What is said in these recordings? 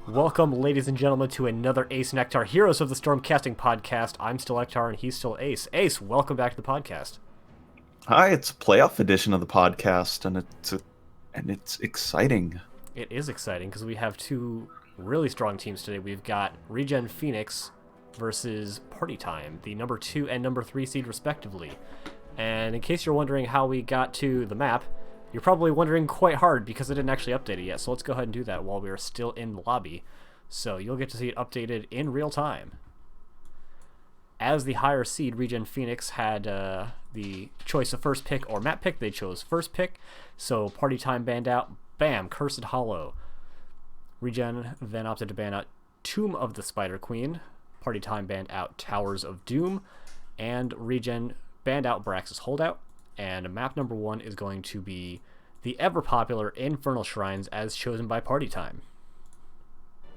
Welcome, ladies and gentlemen, to another Ace and Ektar Heroes of the Storm casting podcast. I'm still Ektar, and he's still Ace. Ace, welcome back to the podcast. Hi, it's a playoff edition of the podcast, and it's exciting. It is exciting because we have two really strong teams today. We've got ReGen Phoenix versus Party Time, the number 2 and number 3 seed respectively. And in case you're wondering how we got to the map, you're probably wondering quite hard because I didn't actually update it yet. So let's go ahead and do that while we are still in the lobby. So you'll get to see it updated in real time. As the higher seed, ReGen Phoenix had the choice of first pick or map pick. They chose first pick. So Party Time banned out, bam, Cursed Hollow. ReGen then opted to ban out Tomb of the Spider Queen. Party Time banned out Towers of Doom. And ReGen banned out Brax's Holdout. And map number 1 is going to be the ever-popular Infernal Shrines as chosen by Party Time.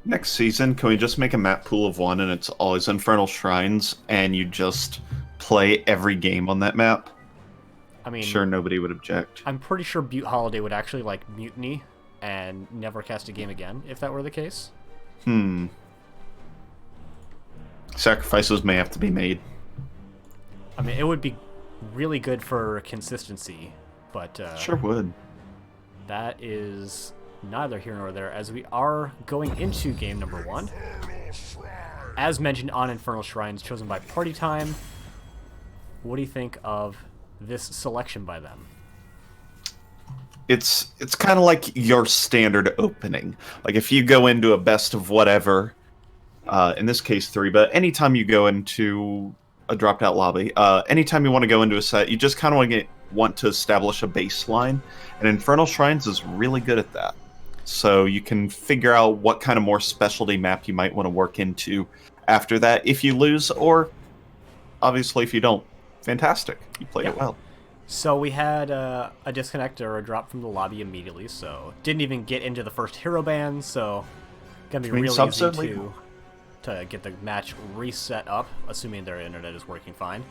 Next season, can we just make a map pool of 1 and it's always Infernal Shrines, and you just play every game on that map? I mean, sure, nobody would object. I'm pretty sure Butte Holiday would actually, like, mutiny and never cast a game again, if that were the case. Sacrifices may have to be made. I mean, it would be really good for consistency, but Sure would. that is neither here nor there, as we are going into game number 1. As mentioned, on Infernal Shrines, chosen by Party Time. What do you think of this selection by them? It's kind of like your standard opening. Like if you go into a best of whatever, in this case 3, but anytime you go into a dropped out lobby, anytime you want to go into a set, you just kind of want to establish a baseline, and Infernal Shrines is really good at that. So you can figure out what kind of more specialty map you might want to work into after that if you lose, or obviously if you don't. Fantastic. You played it well. So we had a disconnect or a drop from the lobby immediately, so didn't even get into the first hero ban, so gonna be real easy to get the match reset up, assuming their internet is working fine.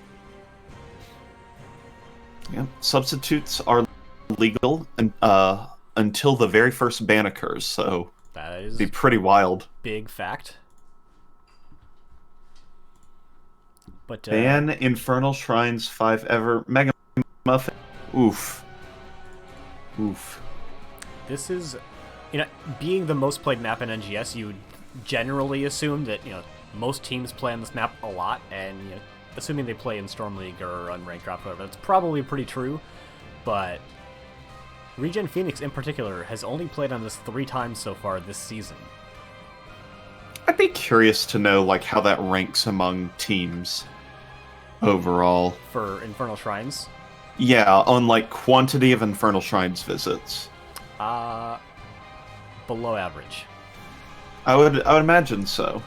Yeah, substitutes are legal until the very first ban occurs, so that is be pretty wild. Big fact. But ban Infernal Shrines 5 ever. Mega Muffin. Oof. This is, being the most played map in NGS, you would generally assume that, most teams play on this map a lot, and, assuming they play in Storm League or Unranked Drop, whatever, that's probably pretty true, but ReGen Phoenix in particular has only played on this 3 times so far this season. I'd be curious to know, how that ranks among teams overall. For Infernal Shrines? Yeah, on, quantity of Infernal Shrines visits. Below average. I would imagine so.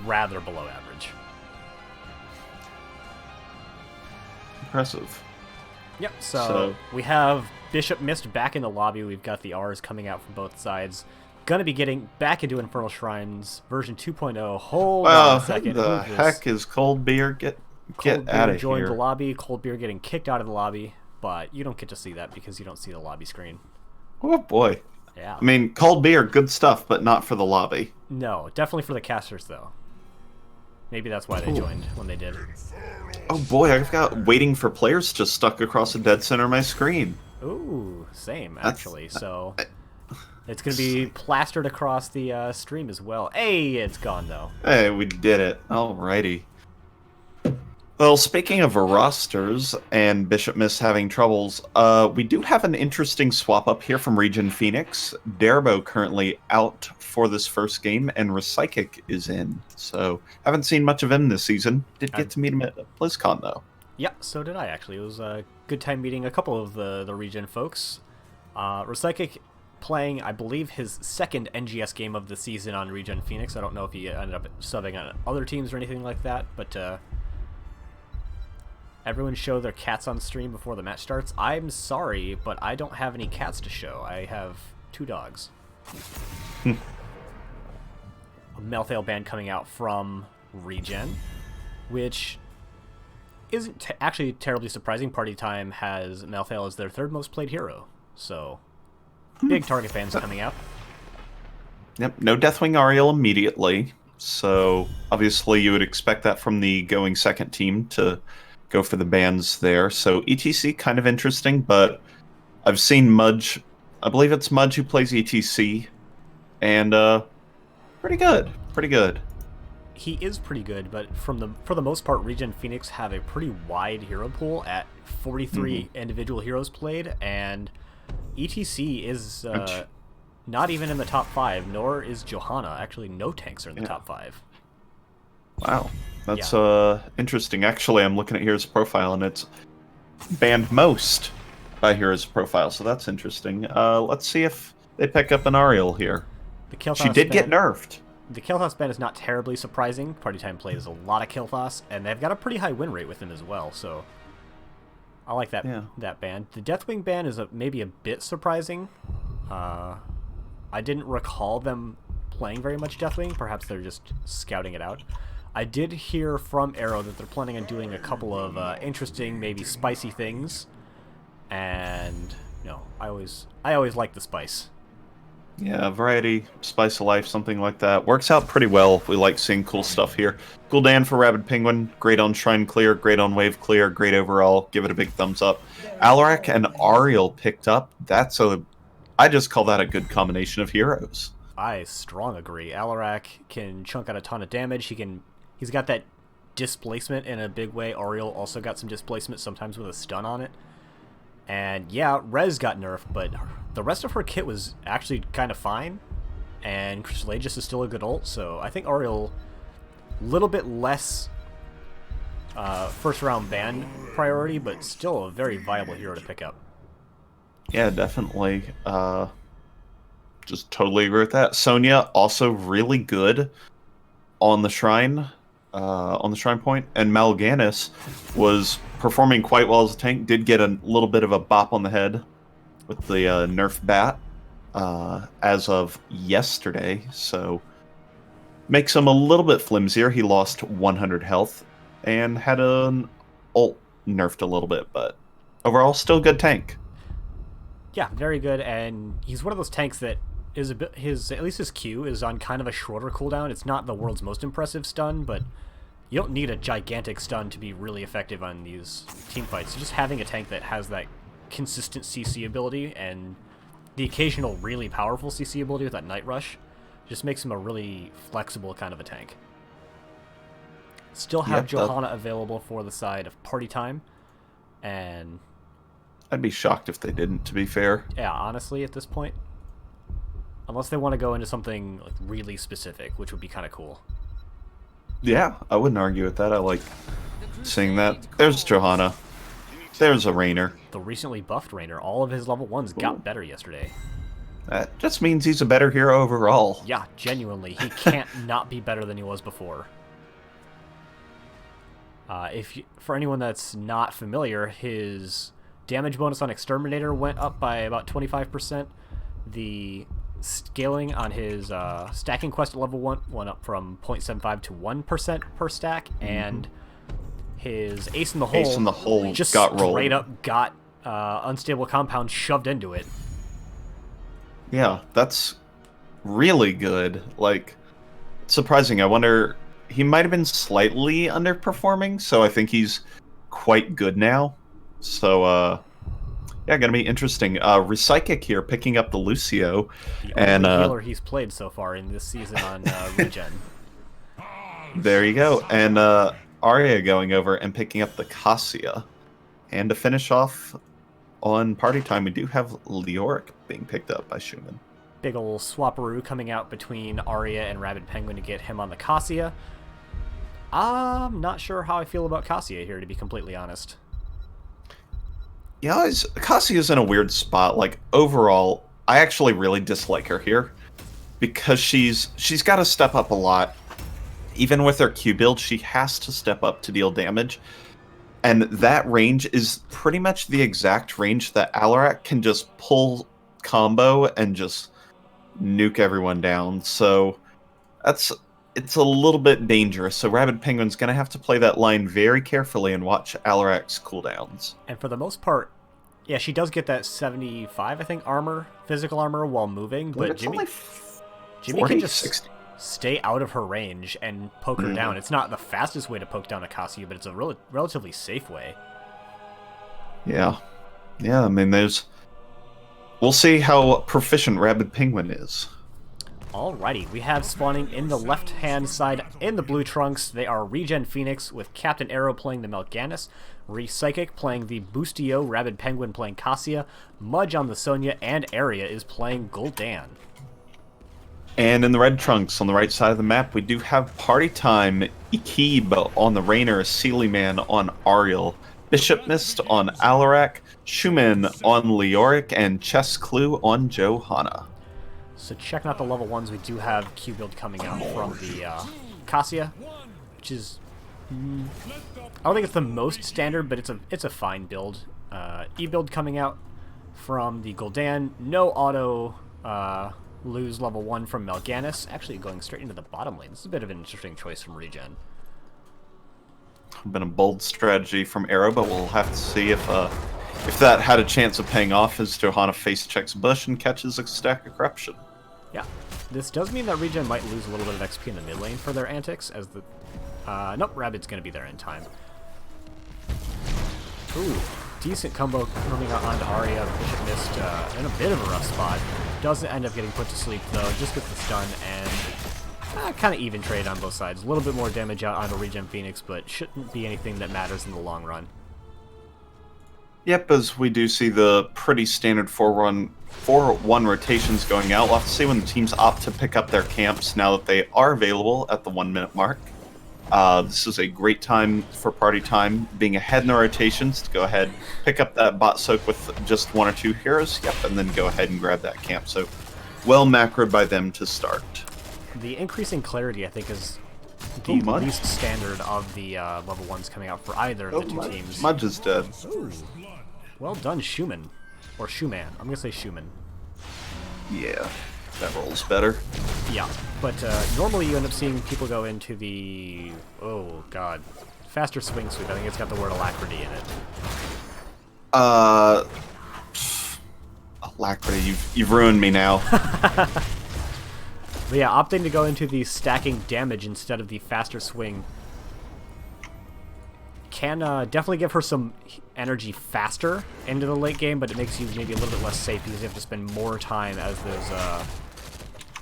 Rather below average. Impressive. Yep, so we have Bishop Mist back in the lobby. We've got the R's coming out from both sides. Gonna be getting back into Infernal Shrines version 2.0. Hold on a second. Who the heck is Cold Beer? Get out of here. Joined the lobby. Cold Beer getting kicked out of the lobby, but you don't get to see that because you don't see the lobby screen. Oh boy. Yeah. I mean, Cold Beer, good stuff, but not for the lobby. No, definitely for the casters though. Maybe that's why they joined when they did. Oh boy, I've got waiting for players just stuck across the dead center of my screen. Ooh, same actually. So it's going to be plastered across the stream as well. Hey, it's gone though. Hey, we did it. Alrighty. Well, speaking of rosters and Bishop Mist having troubles, we do have an interesting swap up here from ReGen Phoenix. Darbo currently out for this first game, and Recyclic is in. So, haven't seen much of him this season. Did get to meet him at BlizzCon, though. Yeah, so did I, actually. It was a good time meeting a couple of the ReGen folks. Recyclic playing, I believe, his second NGS game of the season on ReGen Phoenix. I don't know if he ended up subbing on other teams or anything like that, but everyone show their cats on stream before the match starts. I'm sorry, but I don't have any cats to show. I have 2 dogs. A Malthael ban coming out from ReGen, which isn't actually terribly surprising. Party Time has Malthael as their 3rd most played hero, so big target bans coming out. Yep, no Deathwing Ariel immediately. So obviously you would expect that from the going second team to go for the bans there. So ETC kind of interesting, but I've seen Mudge. I believe it's Mudge who plays ETC, and pretty good, pretty good. He is pretty good, but for the most part, ReGen Phoenix have a pretty wide hero pool at 43 individual heroes played, and ETC is not even in the top 5, nor is Johanna. Actually, no tanks are in the top 5. Wow, that's interesting. Actually, I'm looking at Hero's profile, and it's banned most by Hero's profile, so that's interesting. Let's see if they pick up an Ariel here. She did get nerfed. The Kilthas ban is not terribly surprising. Party Time plays a lot of Kilthas, and they've got a pretty high win rate with him as well, so I like that that ban. The Deathwing ban is maybe a bit surprising. I didn't recall them playing very much Deathwing. Perhaps they're just scouting it out. I did hear from Arrow that they're planning on doing a couple of interesting, maybe spicy things, and I always like the spice. Yeah, variety, spice of life, something like that. Works out pretty well. We like seeing cool stuff here. Cool Dan for Rabid Penguin. Great on Shrine Clear, great on Wave Clear, great overall. Give it a big thumbs up. Alarak and Ariel picked up. I just call that a good combination of heroes. I strong agree. Alarak can chunk out a ton of damage. He's got that displacement in a big way. Ariel also got some displacement, sometimes with a stun on it. And yeah, Rez got nerfed, but the rest of her kit was actually kind of fine. And Crystalagus is still a good ult, so I think Ariel, a little bit less first round ban priority, but still a very viable hero to pick up. Yeah, definitely. Just totally agree with that. Sonya also really good on the shrine point, and Mal'Ganis was performing quite well as a tank. Did get a little bit of a bop on the head with the nerf bat as of yesterday, so makes him a little bit flimsier. He lost 100 health and had an ult nerfed a little bit, but overall still good tank. Yeah, very good, and he's one of those tanks that is a bit at least his Q is on kind of a shorter cooldown. It's not the world's most impressive stun, but you don't need a gigantic stun to be really effective on these team fights. So just having a tank that has that consistent CC ability and the occasional really powerful CC ability with that Night Rush just makes him a really flexible kind of a tank. Still have Johanna available for the side of Party Time, and I'd be shocked if they didn't, to be fair. Yeah, honestly, at this point. Unless they want to go into something like really specific, which would be kind of cool. Yeah, I wouldn't argue with that. I like seeing that. There's Johanna. There's a Rainer. The recently buffed Rainer. All of his level 1s got better yesterday. That just means he's a better hero overall. Yeah, genuinely. He can't not be better than he was before. For anyone that's not familiar, his damage bonus on Exterminator went up by about 25%. The scaling on his stacking quest at level 1 went up from 0.75 to 1% per stack, and his Ace in the Hole just got straight up got Unstable Compound shoved into it. Yeah, that's really good. Like, surprising. I wonder, he might have been slightly underperforming, so I think he's quite good now. So, yeah, gonna be interesting. Recyclic here picking up the Lucio, the only healer he's played so far in this season on ReGen. There you go, and Arya going over and picking up the Cassia, and to finish off on Party Time, we do have Leoric being picked up by Schumann. Big ol' swapperoo coming out between Arya and Rabid Penguin to get him on the Cassia. I'm not sure how I feel about Cassia here, to be completely honest. Yeah, Cassia's in a weird spot. Like, overall, I actually really dislike her here because she's got to step up a lot. Even with her Q build, she has to step up to deal damage. And that range is pretty much the exact range that Alarak can just pull combo and just nuke everyone down. So it's a little bit dangerous. So Rabid Penguin's going to have to play that line very carefully and watch Alarak's cooldowns. And for the most part, yeah, she does get that 75, I think, physical armor while moving. But Jimmy 40, can just 60. stay out of her range and poke her down. It's not the fastest way to poke down a Cassia, but it's a relatively safe way. Yeah. Yeah, I mean, we'll see how proficient Rabid Penguin is. Alrighty, we have spawning in the left-hand side in the blue trunks. They are ReGen Phoenix with Captain Arrow playing the Melganis, Psychic playing the Boostio, Rabid Penguin playing Cassia, Mudge on the Sonya, and Area is playing Gul'dan. And in the red trunks on the right side of the map, we do have Party Time, Ikib on the Rainer, Sealyman on Ariel, Bishop Mist on Alarak, Schumann on Leoric, and Chess Clue on Johanna. So checking out the level 1s, we do have Q build coming out from the Cassia, which is... I don't think it's the most standard, but it's a fine build. E build coming out from the Gul'dan, no auto lose level 1 from Melganis, actually going straight into the bottom lane. This is a bit of an interesting choice from ReGen. Been a bold strategy from Arrow, but we'll have to see if that had a chance of paying off as Johanna face checks Bush and catches a stack of Corruption. Yeah, this does mean that ReGen might lose a little bit of XP in the mid lane for their antics, as the... nope, Rabid's going to be there in time. Ooh, decent combo coming out onto Arya. Bishop Mist in a bit of a rough spot. Doesn't end up getting put to sleep, though. Just gets the stun, and kind of even trade on both sides. A little bit more damage out onto ReGen Phoenix, but shouldn't be anything that matters in the long run. Yep, as we do see the pretty standard 4-1 rotations going out. We'll have to see when the teams opt to pick up their camps now that they are available at the 1 minute mark. This is a great time for Party Time, being ahead in the rotations to go ahead, pick up that bot soak with just 1 or 2 heroes, and then go ahead and grab that camp. So, well macroed by them to start. The increasing clarity, I think, is the least standard of the level 1s coming out for either of the two teams. Mudge is dead. Ooh. Well done, Schumann. Or Schumann. I'm going to say Schumann. Yeah, that rolls better. Yeah, but normally you end up seeing people go into the... Oh, God. Faster swing sweep. I think it's got the word alacrity in it. Alacrity, you've ruined me now. But yeah, opting to go into the stacking damage instead of the faster swing can definitely give her some energy faster into the late game, but it makes you maybe a little bit less safe because you have to spend more time as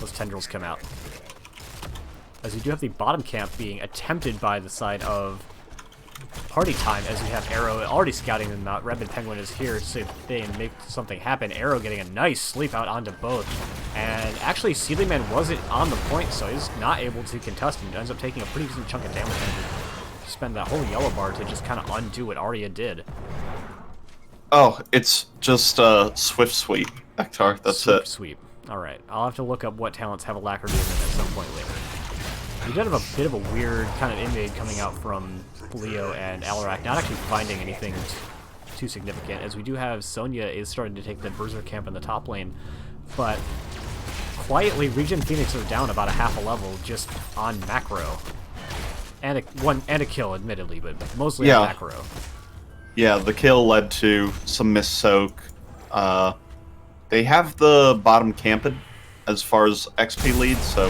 those tendrils come out. As we do have the bottom camp being attempted by the side of Party Time, as we have Arrow already scouting them out. Rabid Penguin is here to see if they can make something happen. Arrow getting a nice sleep out onto both. And actually, Sealyman wasn't on the point, so he's not able to contest and ends up taking a pretty decent chunk of damage and spend that whole yellow bar to just kind of undo what Arya did. Oh, it's just Swift Sweep, Ektar. That's Swift it. Sweep. Alright, I'll have to look up what talents have alacrity in them at some point later. We did have a bit of a weird kind of invade coming out from Leo and Alarak, not actually finding anything too significant, as we do have Sonya is starting to take the Berserk camp in the top lane, but quietly ReGen Phoenix are down about a half a level just on macro. And a kill, admittedly, but mostly on macro. Yeah, the kill led to some miss soak. They have the bottom camped as far as XP leads, so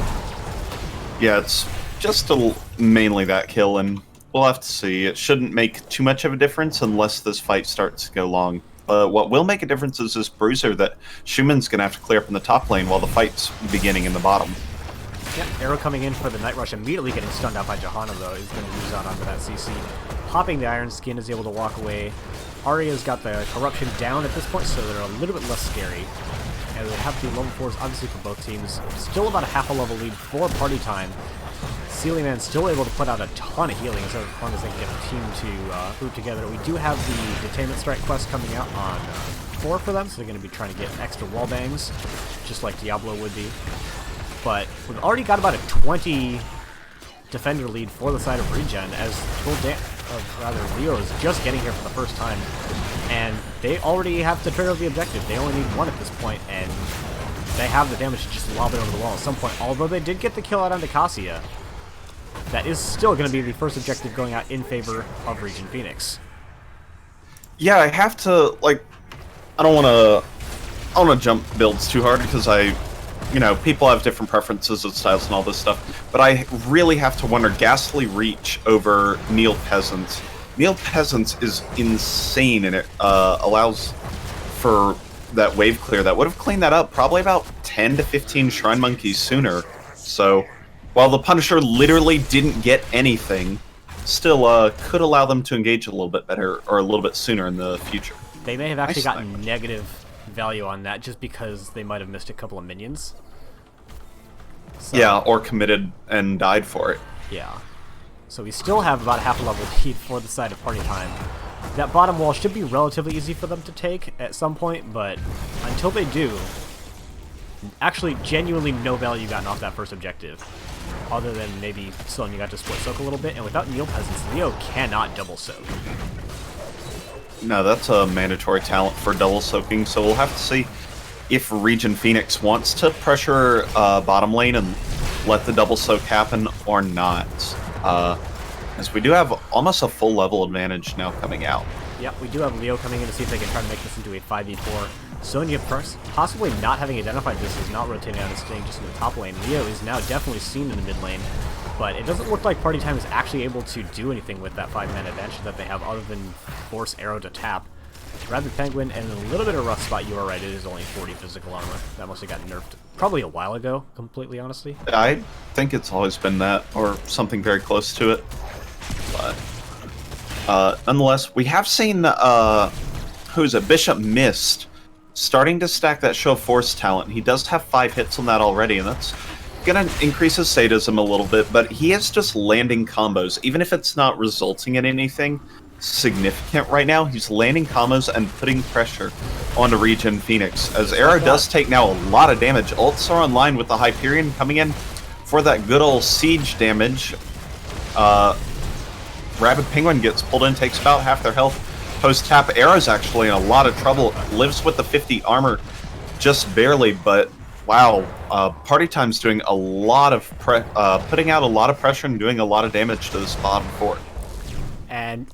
yeah, it's just mainly that kill, and we'll have to see. It shouldn't make too much of a difference unless this fight starts to go long. What will make a difference is this bruiser that Schumann's going to have to clear up in the top lane while the fight's beginning in the bottom. Yep, Arrow coming in for the Night Rush, immediately getting stunned out by Johanna, though. He's going to lose out onto that CC. Popping the Iron Skin is able to walk away. Arya's got the Corruption down at this point, so they're a little bit less scary. And they have the level 4s, obviously, for both teams. Still about a half a level lead for Party Time. Sealyman still able to put out a ton of healing as long as they can get a team to group together. We do have the Detainment Strike quest coming out on 4 for them, so they're going to be trying to get extra wall bangs, just like Diablo would be. But we've already got about a 20 defender lead for the side of ReGen, as Leo is just getting here for the first time. And they already have to trigger the objective. They only need 1 at this point, and they have the damage to just lob it over the wall at some point. Although they did get the kill out onto Cassia, that is still going to be the first objective going out in favor of ReGen Phoenix. Yeah, I have to, I don't want to jump builds too hard because I you know, people have different preferences of styles and all this stuff, but I really have to wonder Ghastly Reach over Neil Peasants. Neil Peasants is insane, and it allows for that wave clear that would have cleaned that up probably about 10 to 15 Shrine Monkeys sooner. So, while the Punisher literally didn't get anything, still could allow them to engage a little bit better or a little bit sooner in the future. They may have actually gotten negative value on that just because they might have missed a couple of minions. So, yeah, or committed and died for it. Yeah. So we still have about half a level lead for the side of Party Time. That bottom wall should be relatively easy for them to take at some point, but until they do, actually genuinely no value gotten off that first objective. Other than maybe Sonya got to split soak a little bit, and without Neil Peasants, Leo cannot double soak. No, that's a mandatory talent for double soaking, so we'll have to see if ReGen Phoenix wants to pressure bottom lane and let the double soak happen or not. As we do have almost a full level advantage now coming out. Yeah, we do have Leo coming in to see if they can try to make this into a 5v4. Sonya possibly not having identified this is not rotating out and staying just in the top lane. Leo is now definitely seen in the mid lane, but it doesn't look like Party Time is actually able to do anything with that 5-man advantage that they have other than force Arrow to tap. Rabid Penguin and a little bit of rough spot, you are right, it is only 40 physical armor. That must have got nerfed probably a while ago, completely honestly. I think it's always been that, or something very close to it. But nonetheless, we have seen who's it? Bishop Mist starting to stack that Show of Force talent. He does have 5 hits on that already, and that's gonna increase his sadism a little bit, but he is just landing combos. Even if it's not resulting in anything significant right now, he's landing combos and putting pressure onto ReGen Phoenix. As Arrow does take now a lot of damage. Ults are online with the Hyperion coming in for that good old siege damage. Rabid Penguin gets pulled in, takes about half their health. Post-tap, Arrow's actually in a lot of trouble. Lives with the 50 armor just barely, but wow, Party Time's doing a lot of putting out a lot of pressure and doing a lot of damage to this bottom fort. And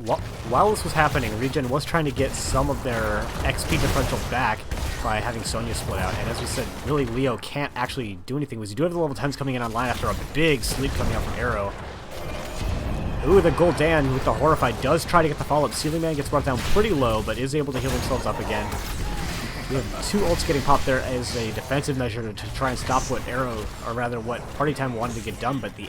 while this was happening, ReGen was trying to get some of their XP differential back by having Sonya split out. And as we said, really Leo can't actually do anything. We do have the level 10s coming in online after a big sleep coming out from Arrow. Ooh, the Gul'dan with the Horrified does try to get the follow-up. Ceiling Man gets brought down pretty low, but is able to heal themselves up again. We have 2 ults getting popped there as a defensive measure to try and stop what Arrow, or rather what Party Time wanted to get done, but the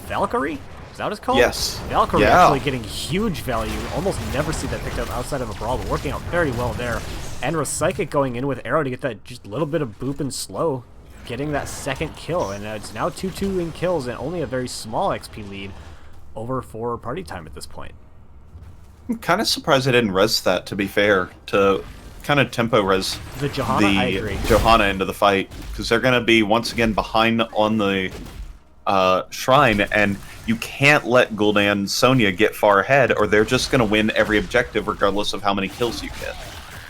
Valkyrie? Is that what it's called? Yes. Valkyrie actually getting huge value. Almost never see that picked up outside of a brawl, but working out very well there. And Psychic going in with Arrow to get that just little bit of boop and slow, getting that second kill. And it's now 2-2 in kills and only a very small XP lead over for Party Time at this point. I'm kind of surprised I didn't res that, to be fair, to kind of tempo res the Johanna, I agree. Johanna into the fight, because they're going to be once again behind on the shrine, and you can't let Gul'dan Sonya get far ahead, or they're just going to win every objective regardless of how many kills you get.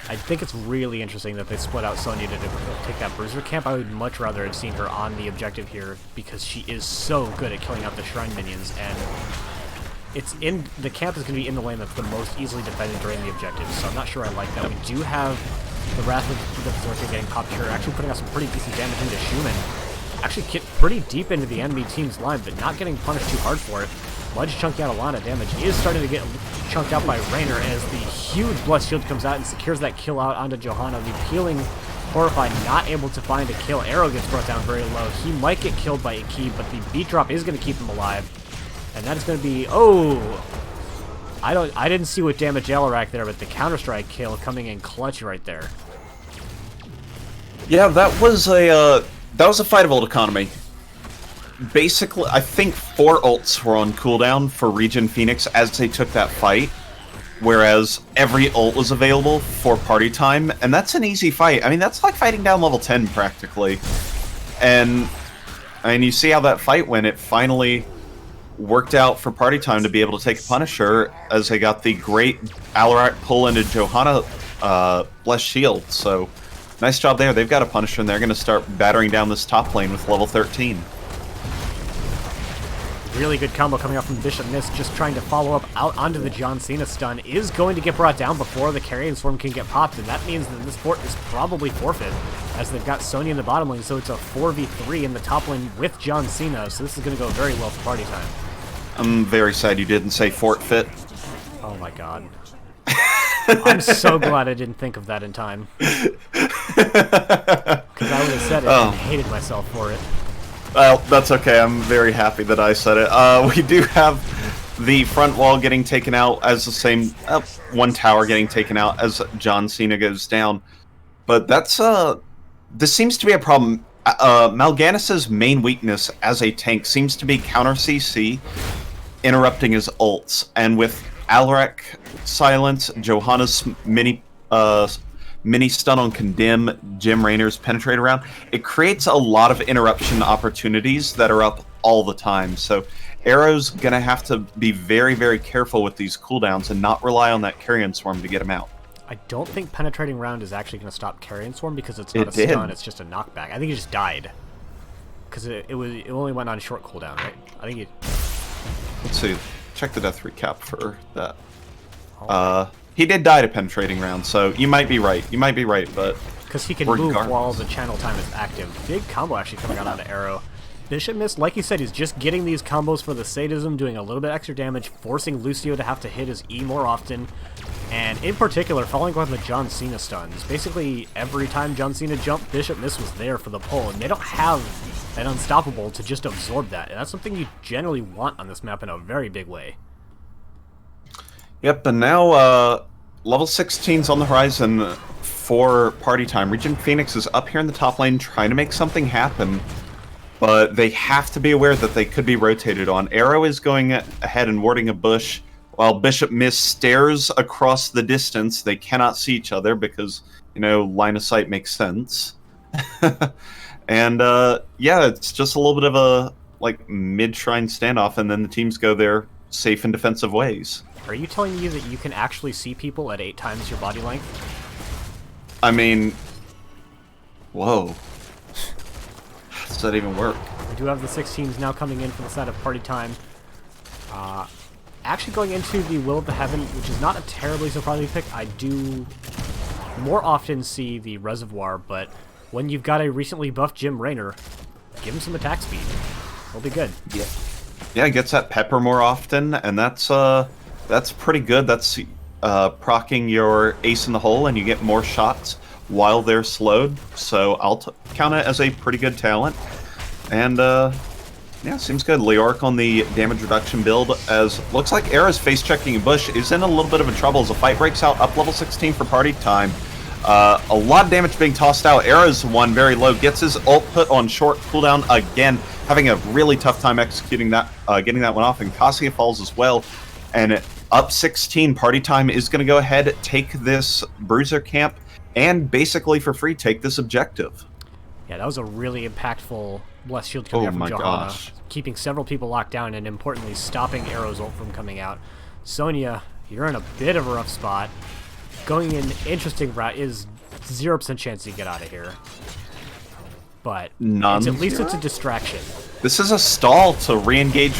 I think it's really interesting that they split out Sonya to take that Bruiser camp. I would much rather have seen her on the objective here because she is so good at killing out the Shrine minions, and the camp is going to be in the lane that's the most easily defended during the objective, so I'm not sure I like that. We do have the Wrath of the Berserker getting popped here, actually putting out some pretty decent damage into Schumann. Actually get pretty deep into the enemy team's line, but not getting punished too hard for it. Mudge chunking out a lot of damage. He is starting to get chunked out by Raynor as the huge Blessed Shield comes out and secures that kill out onto Johanna. The peeling Horrified not able to find a kill. Arrow gets brought down very low. He might get killed by Iki, but the beat drop is going to keep him alive. And that is going to be... Oh! I didn't see what damage Alarak there, but the Counter-Strike kill coming in clutch right there. Yeah, that was a fight of old economy. Basically, I think 4 ults were on cooldown for ReGen Phoenix as they took that fight, whereas every ult was available for Party Time, and that's an easy fight. I mean, that's like fighting down level 10 practically. And I mean, you see how that fight went. It finally worked out for Party Time to be able to take a Punisher as they got the great Alarak pull into Johanna Blessed Shield. So nice job there. They've got a Punisher, and they're going to start battering down this top lane with level 13. Really good combo coming out from Bishop Mist, just trying to follow up out onto the John Cena stun, is going to get brought down before the Carrion Swarm can get popped, and that means that this fort is probably forfeit, as they've got Sonya in the bottom lane, so it's a 4v3 in the top lane with John Cena, so this is going to go very well for party time. I'm very sad you didn't say forfeit. Oh my god. I'm so glad I didn't think of that in time. Because I would have said it and hated myself for it. Well, that's okay. I'm very happy that I said it. We do have the front wall getting taken out as the same... one tower getting taken out as John Cena goes down. But that's... this seems to be a problem. Mal'Ganis's main weakness as a tank seems to be counter CC, interrupting his ults. And with Alaric silence, Johanna's mini stun on Condemn, Jim Raynor's penetrate around, it creates a lot of interruption opportunities that are up all the time. So Arrow's gonna have to be very, very careful with these cooldowns and not rely on that Carrion Swarm to get him out. I don't think penetrating round is actually going to stop Carrion Swarm because it's not a stun, it's just a knockback. I think he just died. Because it only went on short cooldown, right? I think it... Let's see. Check the death recap for that. He did die to penetrating round, so you might be right. You might be right, but... Because he can move while the channel time is active. Big combo actually coming out of Arrow. Bishop Mist, like you said, he's just getting these combos for the sadism, doing a little bit extra damage, forcing Lucio to have to hit his E more often, and in particular, following on the John Cena stuns. Basically, every time John Cena jumped, Bishop Mist was there for the pull, and they don't have an unstoppable to just absorb that, and that's something you generally want on this map in a very big way. Yep, and now level 16's on the horizon for party time. ReGen Phoenix is up here in the top lane trying to make something happen, but they have to be aware that they could be rotated on. Arrow is going ahead and warding a bush, while Bishop Mist stares across the distance. They cannot see each other because, you know, line of sight makes sense. And, yeah, it's just a little bit of a, like, mid-shrine standoff, and then the teams go their safe and defensive ways. Are you telling me that you can actually see people at 8 times your body length? I mean... Whoa. Does that even work? We do have the 16s now coming in for the side of party time. Actually going into the Will of the Heaven, which is not a terribly surprising pick. I do more often see the Reservoir, but when you've got a recently buffed Jim Raynor, give him some attack speed. He'll be good. Yeah. Yeah, it gets that pepper more often, and that's pretty good. That's proccing your ace in the hole, and you get more shots while they're slowed. So I'll count it as a pretty good talent. And yeah, seems good. Leoric on the damage reduction build, as looks like Era's face checking Bush is in a little bit of a trouble as a fight breaks out up level 16 for party time. A lot of damage being tossed out. Era's one very low, gets his ult put on short cooldown again, having a really tough time executing that, getting that one off, and Cassia falls as well. And up 16, party time is going to go ahead, take this Bruiser camp, and basically for free take this objective. Yeah, that was a really impactful Blessed Shield coming out from Johanna, keeping several people locked down and importantly stopping Arrow's ult from coming out. Sonya, you're in a bit of a rough spot. Going in interesting route is 0% chance you get out of here. But at least it's a distraction. This is a stall to re-engage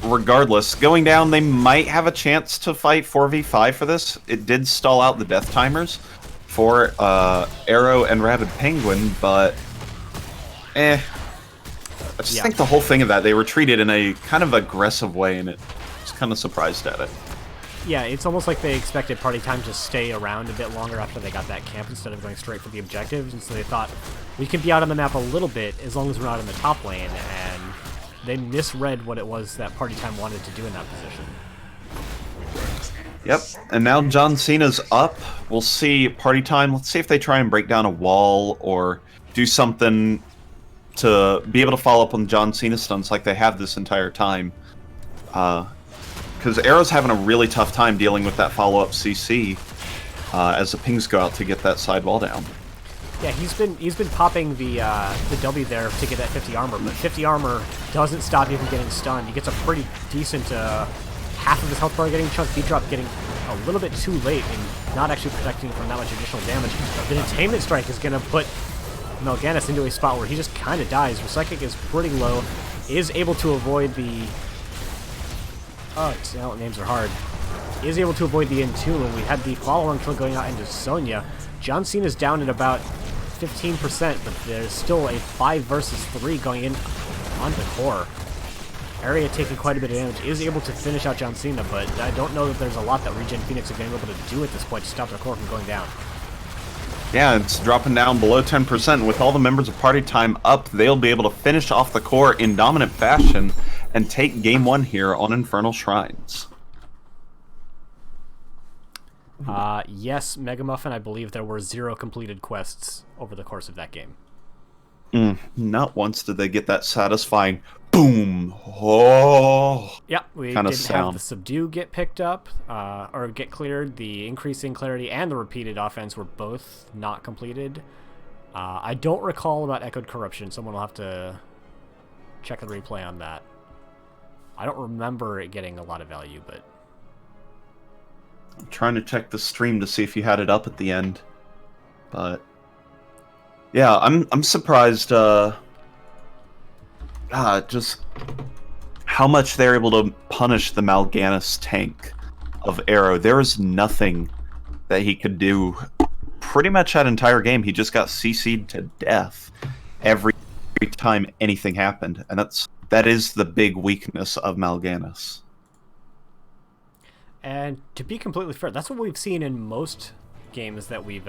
regardless. Going down, they might have a chance to fight 4v5 for this. It did stall out the death timers for Arrow and Rabid Penguin, but I just think the whole thing of that, they retreated in a kind of aggressive way, and I was kind of surprised at it. Yeah, it's almost like they expected party time to stay around a bit longer after they got that camp instead of going straight for the objectives, and so they thought, we can be out on the map a little bit as long as we're not in the top lane, and they misread what it was that party time wanted to do in that position. Yep, and now John Cena's up. We'll see party time. Let's see if they try and break down a wall or do something to be able to follow up on John Cena stunts like they have this entire time. Because Arrow's having a really tough time dealing with that follow-up CC as the pings go out to get that side wall down. Yeah, he's been popping the W there to get that 50 armor, but 50 armor doesn't stop you from getting stunned. He gets a pretty decent half of his health bar getting chunked, beat drop getting a little bit too late and not actually protecting from that much additional damage. The Detainment Strike is going to put Mal'Ganis into a spot where he just kind of dies. Psychic is pretty low. is able to avoid the... Oh, talent names are hard. Is able to avoid the Entomb, and we had the follow-on kill going out into Sonya. John Cena's down at about 15%, but there's still a 5 versus 3 going in onto Core. Area taking quite a bit of damage, is able to finish out John Cena, but I don't know that there's a lot that ReGen Phoenix are going to be able to do at this point to stop their core from going down. Yeah, it's dropping down below 10%. With all the members of Party Time up, they'll be able to finish off the core in dominant fashion and take game 1 here on Infernal Shrines. Yes, Mega Muffin, I believe there were 0 completed quests over the course of that game. Not once did they get that satisfying boom. Oh. Yep, we didn't have the Subdue get picked up, or get cleared. The increasing clarity and the repeated offense were both not completed. I don't recall about Echoed Corruption. Someone will have to check the replay on that. I don't remember it getting a lot of value, but... I'm trying to check the stream to see if you had it up at the end. But... yeah, I'm surprised, just how much they're able to punish the Mal'Ganis tank of Arrow. There was nothing that he could do pretty much that entire game. He just got CC'd to death every time anything happened, and that is the big weakness of Mal'Ganis. And to be completely fair, that's what we've seen in most games that we've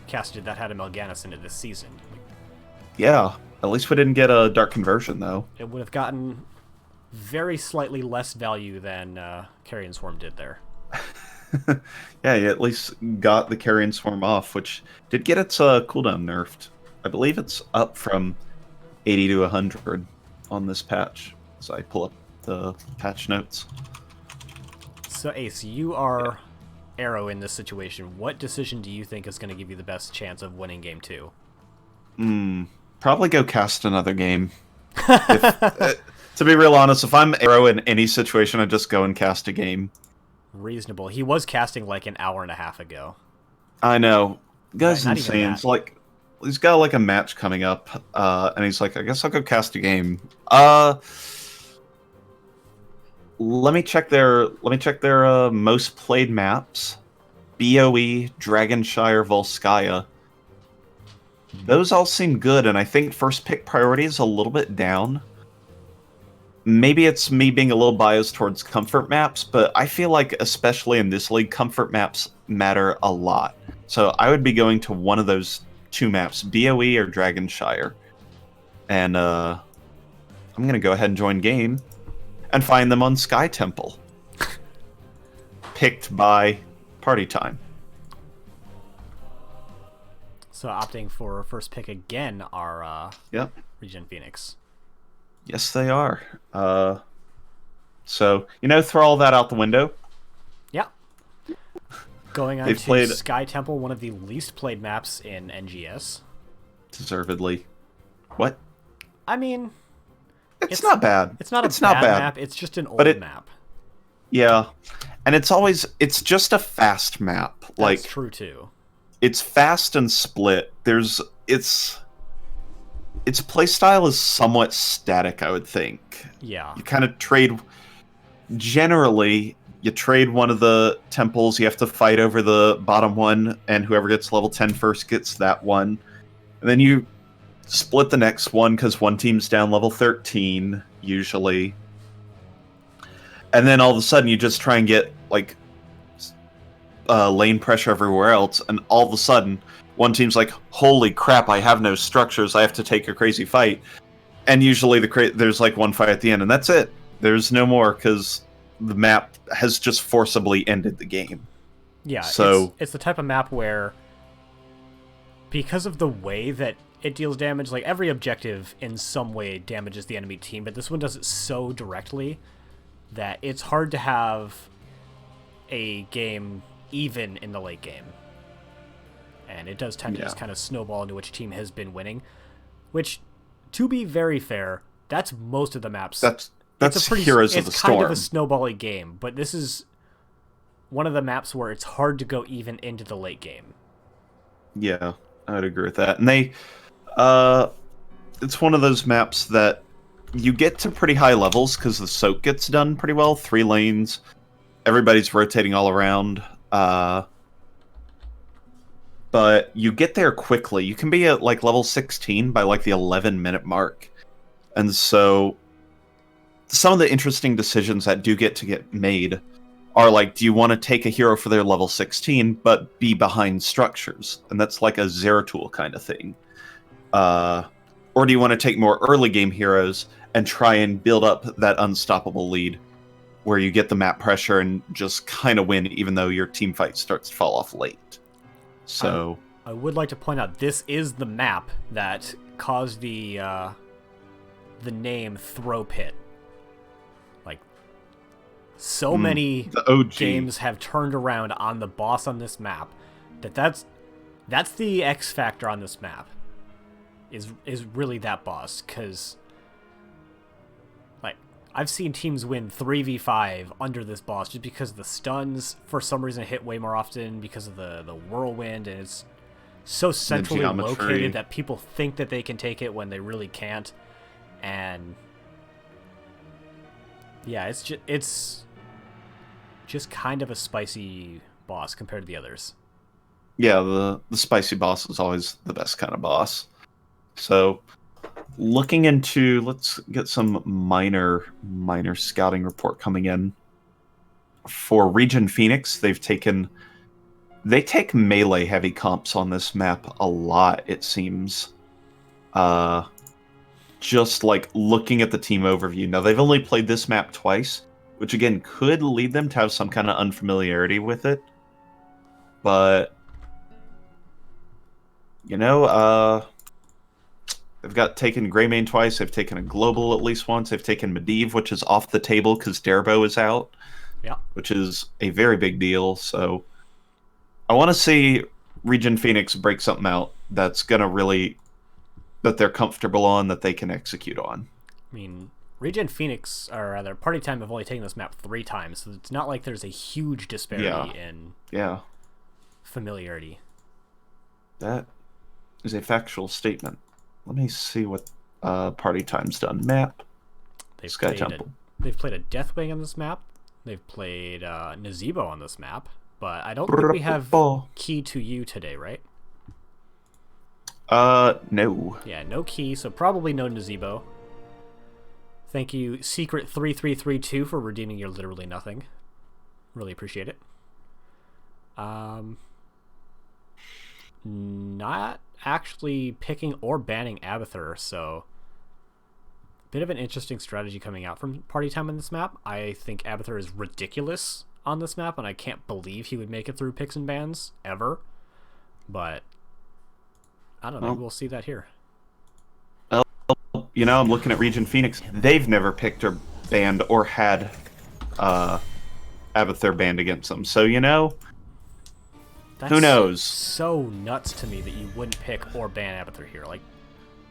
casted that had a Mal'Ganis in it this season. Yeah, at least we didn't get a Dark Conversion, though. It would have gotten very slightly less value than Carrion Swarm did there. Yeah, you at least got the Carrion Swarm off, which did get its cooldown nerfed. I believe it's up from 80 to 100 on this patch, as I pull up the patch notes. So, Ace, you are Arrow in this situation. What decision do you think is going to give you the best chance of winning Game 2? Probably go cast another game. To be real honest, if I'm Arrow in any situation, I'd just go and cast a game. Reasonable. He was casting like an hour and a half ago. I know. Guy's Right, insane. It's like, he's got like a match coming up, and he's like, I guess I'll go cast a game. Let me check their most played maps. BOE, Dragonshire, Volskaya. Those all seem good, and I think first pick priority is a little bit down. Maybe it's me being a little biased towards comfort maps, but I feel like, especially in this league, comfort maps matter a lot. So I would be going to one of those 2 maps, BOE or Dragonshire. And I'm going to go ahead and join game and find them on Sky Temple. Picked by Party Time. So opting for first pick again are Yep. ReGen Phoenix. Yes, they are. So, throw all that out the window. Yeah. Going on They've to played... Sky Temple, one of the least played maps in NGS. Deservedly. What? I mean... It's not bad. It's not a bad map, it's just an old map. Yeah. And it's just a fast map. That's true, too. It's fast and split. Its playstyle is somewhat static, I would think. Yeah. You kind of trade... Generally, you trade one of the temples, you have to fight over the bottom one, and whoever gets level 10 first gets that one. And then you split the next one, because one team's down level 13, usually. And then all of a sudden, you just try and get, lane pressure everywhere else, and all of a sudden, one team's like, holy crap, I have no structures, I have to take a crazy fight. And usually there's one fight at the end, and that's it. There's no more, because the map has just forcibly ended the game. Yeah, so it's the type of map where, because of the way that it deals damage, every objective in some way damages the enemy team, but this one does it so directly that it's hard to have a game even in the late game. And it does tend to just kind of snowball into which team has been winning. Which, to be very fair, that's most of the maps. That's Heroes of the Storm. It's kind of a snowbally game, but this is one of the maps where it's hard to go even into the late game. Yeah, I'd agree with that. And it's one of those maps that you get to pretty high levels because the soak gets done pretty well. 3 lanes, everybody's rotating all around. But you get there quickly. You can be at like level 16 by like the 11-minute mark. And so some of the interesting decisions that do get to get made are like, do you want to take a hero for their level 16 but be behind structures? And that's like a Zeratul kind of thing. Or do you want to take more early game heroes and try and build up that unstoppable lead where you get the map pressure and just kind of win even though your team fight starts to fall off late? So I would like to point out this is the map that caused the name Throw Pit. Like, so many games have turned around on the boss on this map that's the X factor on this map. Is really that boss, because like I've seen teams win 3v5 under this boss just because the stuns for some reason hit way more often because of the whirlwind, and it's so centrally located that people think that they can take it when they really can't. And yeah, it's just kind of a spicy boss compared to the others. Yeah, the spicy boss is always the best kind of boss. So, looking into, let's get some minor scouting report coming in. For ReGen Phoenix, they take melee heavy comps on this map a lot, it seems. Just like looking at the team overview. Now, they've only played this map twice, which again could lead them to have some kind of unfamiliarity with it. But, you know, they've taken Greymane twice. They've taken a global at least once. They've taken Medivh, which is off the table because Darbo is out. Yeah. Which is a very big deal. So I want to see ReGen Phoenix break something out that's going to really... that they're comfortable on, that they can execute on. I mean, ReGen Phoenix, or rather, Party Time have only taken this map 3 times, so it's not like there's a huge disparity in familiarity. That is a factual statement. Let me see what Party Time's done. Map. They've played a Deathwing on this map. They've played Nazebo on this map. But I don't think we have Key to You today, right? No. Yeah, no Key, so probably no Nazebo. Thank you, Secret3332, for redeeming your literally nothing. Really appreciate it. Not actually picking or banning Abathur, so bit of an interesting strategy coming out from Party Time on this map. I think Abathur is ridiculous on this map, and I can't believe he would make it through picks and bans ever. But I don't know. We'll see that here. Well, you know, I'm looking at ReGen Phoenix. They've never picked or banned or had Abathur banned against them. So, you know, who knows? So nuts to me that you wouldn't pick or ban Abathur here. Like,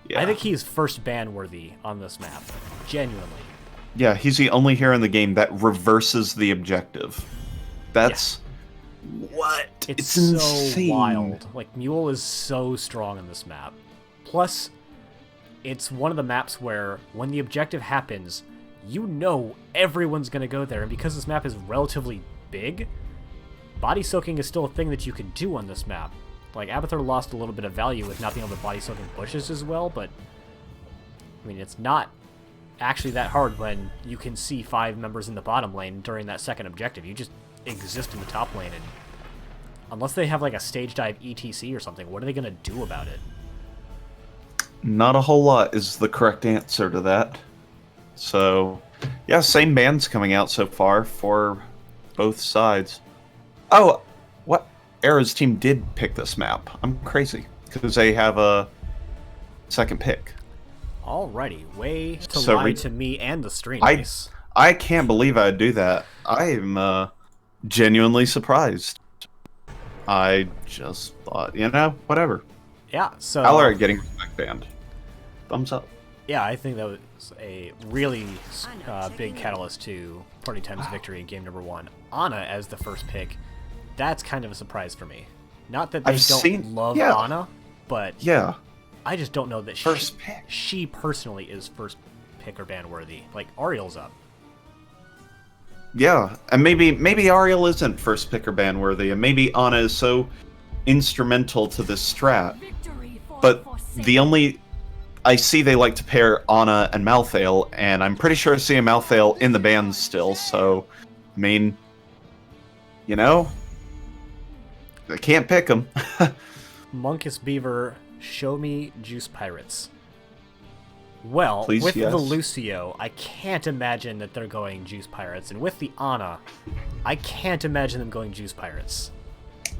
yeah. I think he's first ban worthy on this map. Genuinely. Yeah, he's the only hero in the game that reverses the objective. That's... Yeah. What? It's so insane. Wild. Like, Mule is so strong on this map. Plus, it's one of the maps where when the objective happens, you know everyone's going to go there. And because this map is relatively big, body soaking is still a thing that you can do on this map. Like, Abathur lost a little bit of value with not being able to body soak in bushes as well, but I mean, it's not actually that hard when you can see 5 members in the bottom lane during that second objective. You just exist in the top lane, and unless they have like a stage dive ETC or something, what are they going to do about it? Not a whole lot is the correct answer to that. So, yeah, same bans coming out so far for both sides. Oh, what? Era's team did pick this map. I'm crazy, because they have a second pick. Alrighty, way to lie to me and the stream. I can't believe I'd do that. I'm genuinely surprised. I just thought, you know, whatever. Yeah, so... Valorant getting respect banned. Thumbs up. Yeah, I think that was a really big catalyst to Party Time's victory in game number 1. Ana as the first pick, that's kind of a surprise for me. Not that they don't love Ana, but yeah, I just don't know that first pick. She personally is first pick or ban worthy. Like, Ariel's up. Yeah, and maybe Ariel isn't first pick or ban worthy, and maybe Ana is so instrumental to this strat. But I see they like to pair Ana and Malthael, and I'm pretty sure I see a Malthael in the bans still, so, I mean, you know, I can't pick them. Monkus Beaver, show me Juice Pirates. Well, Please, with yes. the Lucio, I can't imagine that they're going Juice Pirates, and with the Ana, I can't imagine them going Juice Pirates.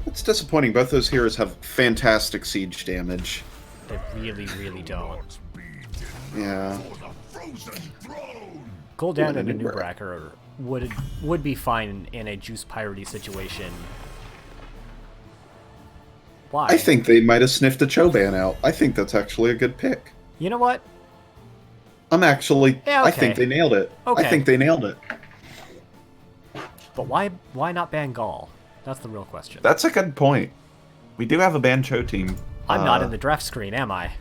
It's disappointing. Both those heroes have fantastic siege damage. They really, really don't. Yeah. Gul'dan and a Nubrak would be fine in a Juice Pirate situation. Why? I think they might have sniffed a Choban out. I think that's actually a good pick. You know what? Yeah, okay. I think they nailed it. Okay. I think they nailed it. But why not ban Gaul? That's the real question. That's a good point. We do have a Bancho team. I'm not in the draft screen, am I?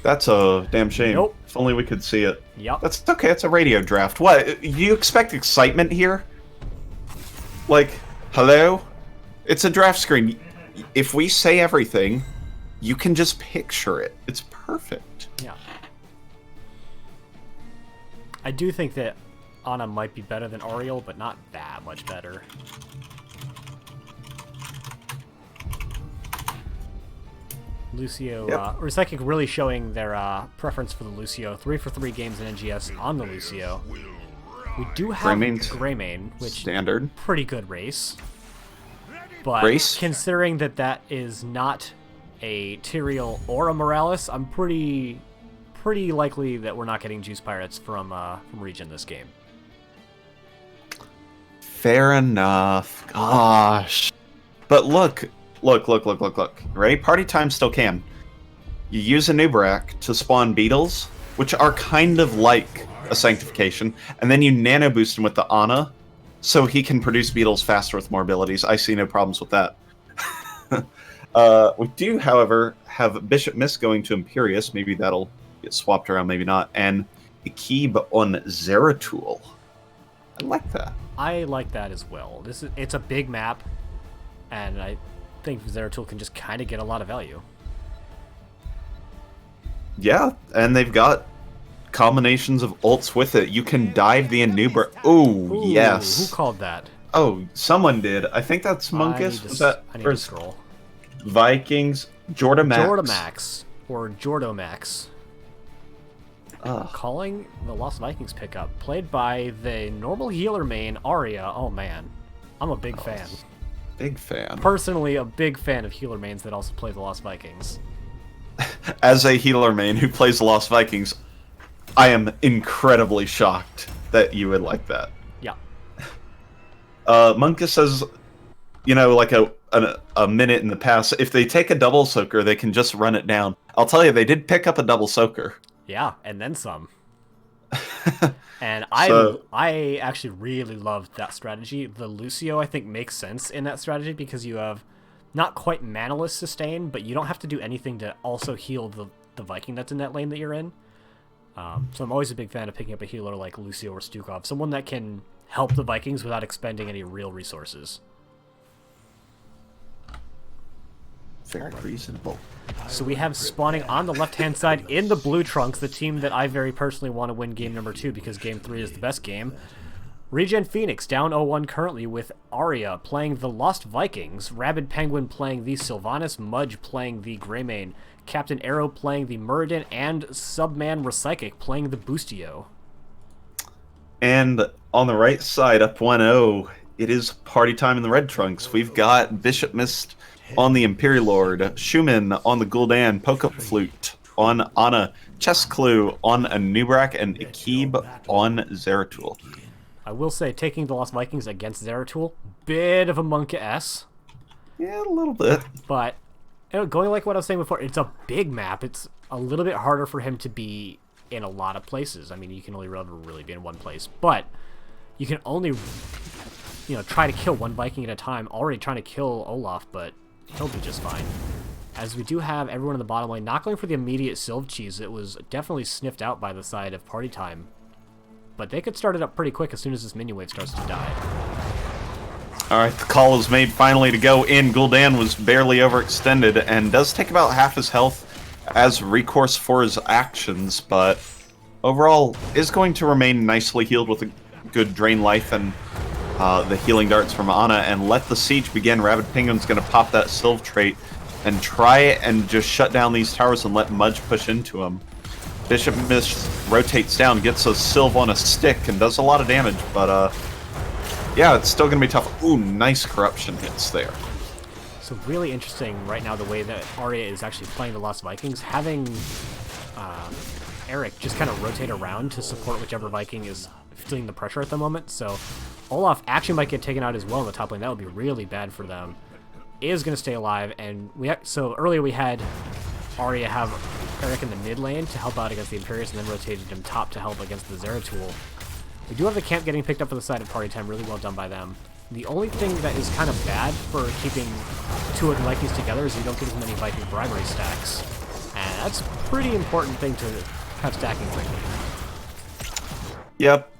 That's a damn shame. Nope. If only we could see it. Yep. That's okay. It's a radio draft. What? You expect excitement here? Like, hello? It's a draft screen. If we say everything, you can just picture it. It's perfect. Yeah. I do think that Ana might be better than Ariel, but not that much better. Lucio, Yep. Recycling really showing their preference for the Lucio. 3 for 3 games in NGS on the Lucio. We do have Greymane, which standard. Pretty good race. But Race? Considering that is not a Tyrael or a Morales, I'm pretty likely that we're not getting Juice Pirates from ReGen this game. Fair enough. Gosh. But look. Ready? Party time still can. You use a Nubrak to spawn beetles, which are kind of like a sanctification, and then you nano boost him with the Ana, so he can produce beetles faster with more abilities. I see no problems with that. We do, however, have Bishop Mist going to Imperius. Maybe that'll get swapped around, maybe not. And Akib on Zeratul. I like that. I like that as well. It's a big map, and I think Zeratul can just kind of get a lot of value. Yeah, and they've got combinations of ults with it. You can dive the Anubra. Ooh, yes. Who called that? Oh, someone did. I think that's Monkus. Was that I need to scroll. Vikings, Jordamax. Jordamax, or Jordomax. Calling the Lost Vikings pickup, played by the normal healer main, Arya. Oh man, I'm a big fan. Big fan. Personally, a big fan of healer mains that also play the Lost Vikings. As a healer main who plays the Lost Vikings, I am incredibly shocked that you would like that. Yeah. Monkus says, you know, like a minute in the past, if they take a double soaker, they can just run it down. I'll tell you, they did pick up a double soaker. Yeah, and then some. And I actually really loved that strategy. The Lucio, I think, makes sense in that strategy because you have not quite manaless sustain, but you don't have to do anything to also heal the Viking that's in that lane that you're in. So I'm always a big fan of picking up a healer like Lucio or Stukov, someone that can help the Vikings without expending any real resources. Very reasonable. So we have spawning on the left-hand side in the Blue Trunks, the team that I very personally want to win game number 2 because game 3 is the best game. ReGen Phoenix down 0-1 currently with Arya playing the Lost Vikings, Rabid Penguin playing the Sylvanas, Mudge playing the Greymane, Captain Arrow playing the Muradin, and Subman Recyclic playing the Boostio. And on the right side, up 1-0, it is party time in the Red Trunks. We've got Bishop Mist on the Imperial Lord, Schumann on the Gul'dan, Poke Flute on Ana, Chest Clue on Anubrak, and Akib on Zeratul. I will say, taking the Lost Vikings against Zeratul, bit of a Monka S. Yeah, a little bit. But going like what I was saying before, it's a big map. It's a little bit harder for him to be in a lot of places. I mean, you can only really be in one place, but you can only, try to kill one Viking at a time. Already trying to kill Olaf, but he'll be just fine. as we do have everyone in the bottom lane not going for the immediate Sylve cheese. It was definitely sniffed out by the side of Party Time. But they could start it up pretty quick as soon as this minion wave starts to die. Alright, the call is made finally to go in. Gul'dan was barely overextended and does take about half his health as recourse for his actions, but overall is going to remain nicely healed with a good drain life and the healing darts from Ana, and let the siege begin. Rabid Penguin's going to pop that Sylve trait and try and just shut down these towers and let Mudge push into him. Bishop Mist rotates down, gets a Sylve on a stick, and does a lot of damage, but yeah, it's still going to be tough. Ooh, nice corruption hits there. So really interesting right now the way that Arya is actually playing the Lost Vikings, having Eric just kind of rotate around to support whichever Viking is feeling the pressure at the moment. So Olaf actually might get taken out as well in the top lane. That would be really bad for them. Is going to stay alive, and so earlier we had Arya have Eric in the mid lane to help out against the Imperius, and then rotated him top to help against the Zeratul. We do have the camp getting picked up for the side of Party Time, really well done by them. The only thing that is kind of bad for keeping two of the Vikings together is you don't get as many Viking bribery stacks. And that's a pretty important thing to have stacking quickly. Yep,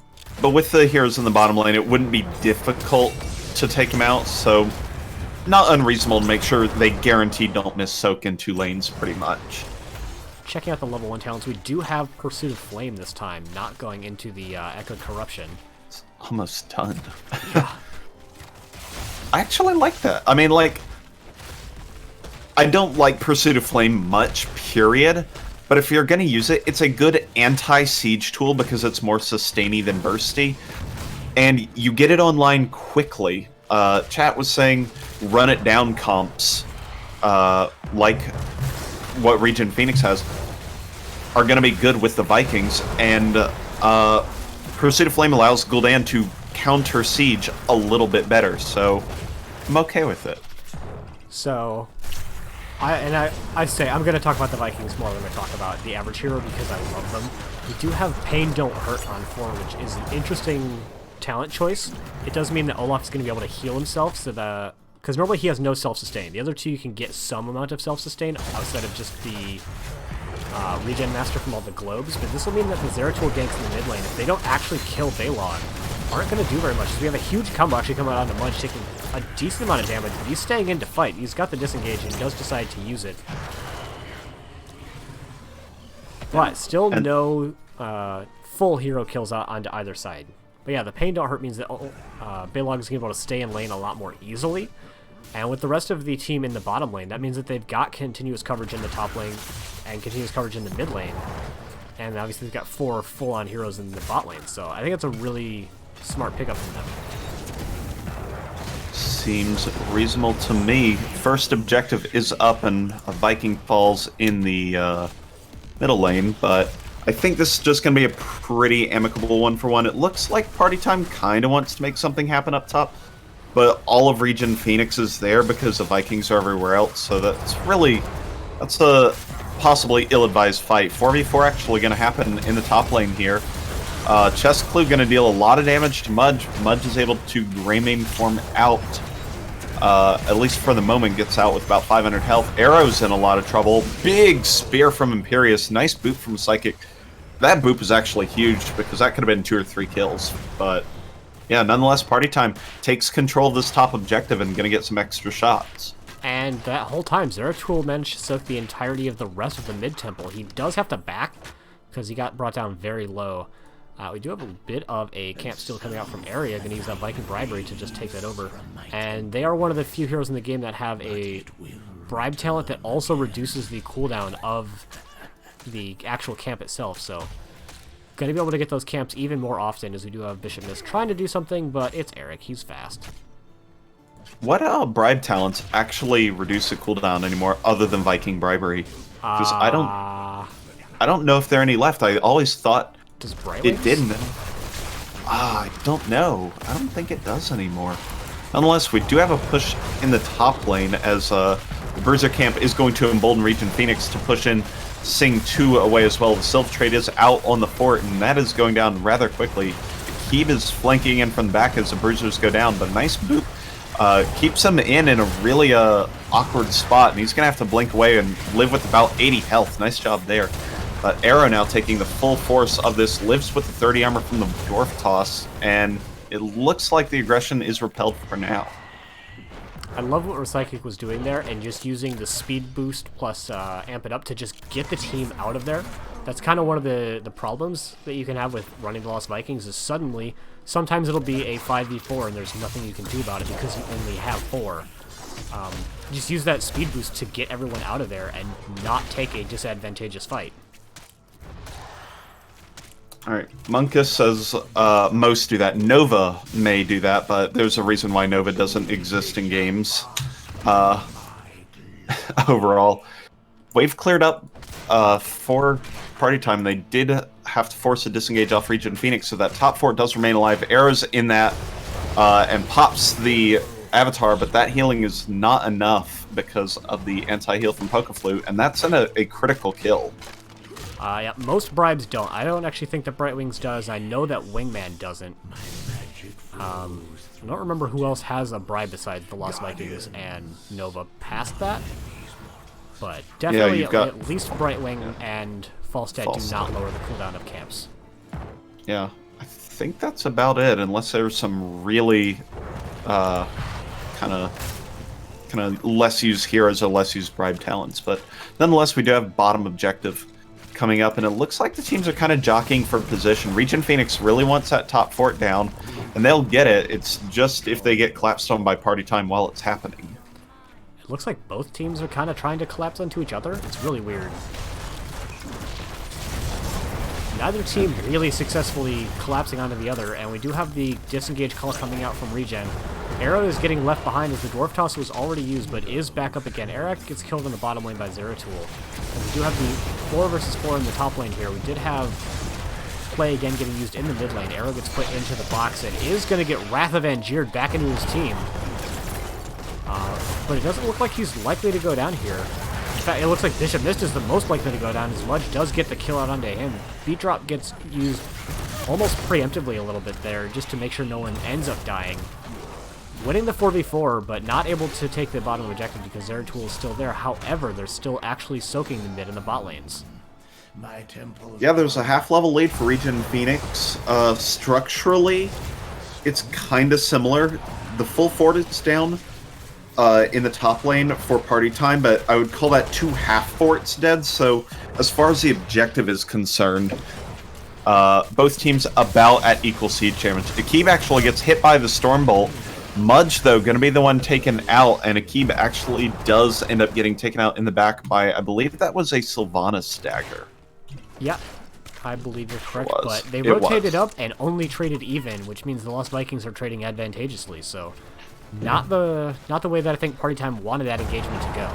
but with the heroes in the bottom lane, it wouldn't be difficult to take them out, so not unreasonable to make sure they guaranteed don't miss soak in two lanes pretty much. Checking out the level 1 talents, we do have Pursuit of Flame this time, not going into the Echoed Corruption. It's almost done. Yeah. I actually like that. I mean, like, I don't like Pursuit of Flame much, period, but if you're going to use it, it's a good anti-siege tool because it's more sustainy than bursty, and you get it online quickly. Chat was saying run it down comps, like what ReGen Phoenix has, are going to be good with the Vikings, and Pursuit of Flame allows Gul'dan to counter siege a little bit better, so I'm okay with it. So, I say I'm going to talk about the Vikings more than I talk about the average hero because I love them. We do have Pain Don't Hurt on 4, which is an interesting talent choice. It does mean that Olaf's going to be able to heal himself, so that because normally he has no self-sustain. The other two you can get some amount of self-sustain outside of just the Regen Master from all the globes, but this will mean that the Zeratul ganks in the mid lane, if they don't actually kill Balog, aren't going to do very much. So we have a huge combo actually coming out onto Mudge, taking a decent amount of damage, but he's staying in to fight. He's got the disengage and he does decide to use it. But still no full hero kills out onto either side. But yeah, the Pain Don't Hurt means that Balog is going to be able to stay in lane a lot more easily. And with the rest of the team in the bottom lane, that means that they've got continuous coverage in the top lane and continuous coverage in the mid lane. And obviously they've got 4 full-on heroes in the bot lane. So I think it's a really smart pickup from them. Seems reasonable to me. First objective is up and a Viking falls in the middle lane, but I think this is just going to be a pretty amicable 1-for-1. It looks like Party Time kind of wants to make something happen up top, but all of ReGen Phoenix is there because the Vikings are everywhere else, so that's a possibly ill-advised fight. 4v4 actually going to happen in the top lane here. Chest Clue going to deal a lot of damage to Mudge. Mudge is able to Greymane form out, at least for the moment, gets out with about 500 health. Arrow's in a lot of trouble. Big spear from Imperius. Nice boop from Psychic. That boop is actually huge because that could have been 2 or 3 kills. But yeah, nonetheless, Party Time takes control of this top objective and going to get some extra shots. And that whole time, Zeratul managed to soak the entirety of the rest of the mid-temple. He does have to back because he got brought down very low. We do have a bit of a camp steal coming out from Area, going to use that Viking Bribery to just take that over. And they are one of the few heroes in the game that have a bribe talent that also reduces the cooldown of the actual camp itself. So, going to be able to get those camps even more often as we do have Bishop Mist trying to do something, but it's Eric. He's fast. What bribe talents actually reduce the cooldown anymore other than Viking Bribery? Because I don't know if there are any left. I always thought it didn't. I don't know. I don't think it does anymore. Nonetheless, we do have a push in the top lane as the Bruiser camp is going to embolden ReGen Phoenix to push in Sing 2 away as well. The Sylve trade is out on the fort, and that is going down rather quickly. Keeb is flanking in from the back as the Bruisers go down, but nice boop keeps him in a really awkward spot, and he's going to have to blink away and live with about 80 health. Nice job there. Arrow now taking the full force of this, lives with the 30 armor from the Dwarf Toss, and it looks like the aggression is repelled for now. I love what Psychic was doing there, and just using the speed boost plus amp it up to just get the team out of there. That's kind of one of the problems that you can have with running the Lost Vikings is suddenly, sometimes it'll be a 5v4 and there's nothing you can do about it because you only have 4. Just use that speed boost to get everyone out of there and not take a disadvantageous fight. Alright, Monkus says most do that. Nova may do that, but there's a reason why Nova doesn't exist in games. Overall. Wave cleared up for party time. They did have to force a disengage off ReGen Phoenix, so that top 4 does remain alive. Arrow's in that and pops the Avatar, but that healing is not enough because of the anti-heal from Poke-Flute, and that's a critical kill. Yeah, most bribes don't. I don't actually think that Bright Wings does. I know that Wingman doesn't. I don't remember who else has a bribe besides the Lost Vikings and Nova past that. But definitely at least Brightwing and Falstad do not lower the cooldown of camps. Yeah, I think that's about it, unless there's some really kind of less used heroes or less used bribe talents. But nonetheless, we do have bottom objective coming up, and it looks like the teams are kind of jockeying for position. ReGen Phoenix really wants that top fort down, and they'll get it. It's just if they get collapsed on by party time while it's happening. It looks like both teams are kind of trying to collapse onto each other. It's really weird. Neither team really successfully collapsing onto the other, and we do have the disengage call coming out from ReGen. Arrow is getting left behind as the Dwarf Toss was already used, but is back up again. Eric gets killed in the bottom lane by Zeratul. And we do have the 4 versus 4 in the top lane here. We did have play again getting used in the mid lane. Arrow gets put into the box and is going to get Wrath of Angired back into his team. But it doesn't look like he's likely to go down here. In fact, it looks like Bishop Mist is the most likely to go down, as Mudge does get the kill out onto him. Beat Drop gets used almost preemptively a little bit there, just to make sure no one ends up dying. Winning the 4v4, but not able to take the bottom objective because Zeratul is still there. However, they're still actually soaking the mid and the bot lanes. Yeah, there's a half-level lead for ReGen Phoenix. Structurally, it's kind of similar. The full fort is down in the top lane for party time, but I would call that 2 half forts dead. So as far as the objective is concerned, both teams about at equal siege damage. Akib actually gets hit by the Stormbolt. Mudge, though, going to be the one taken out, and Akib actually does end up getting taken out in the back by, I believe that was a Sylvanas dagger. Yeah, I believe you're correct, but they rotated up and only traded even, which means the Lost Vikings are trading advantageously, so not the way that I think Party Time wanted that engagement to go.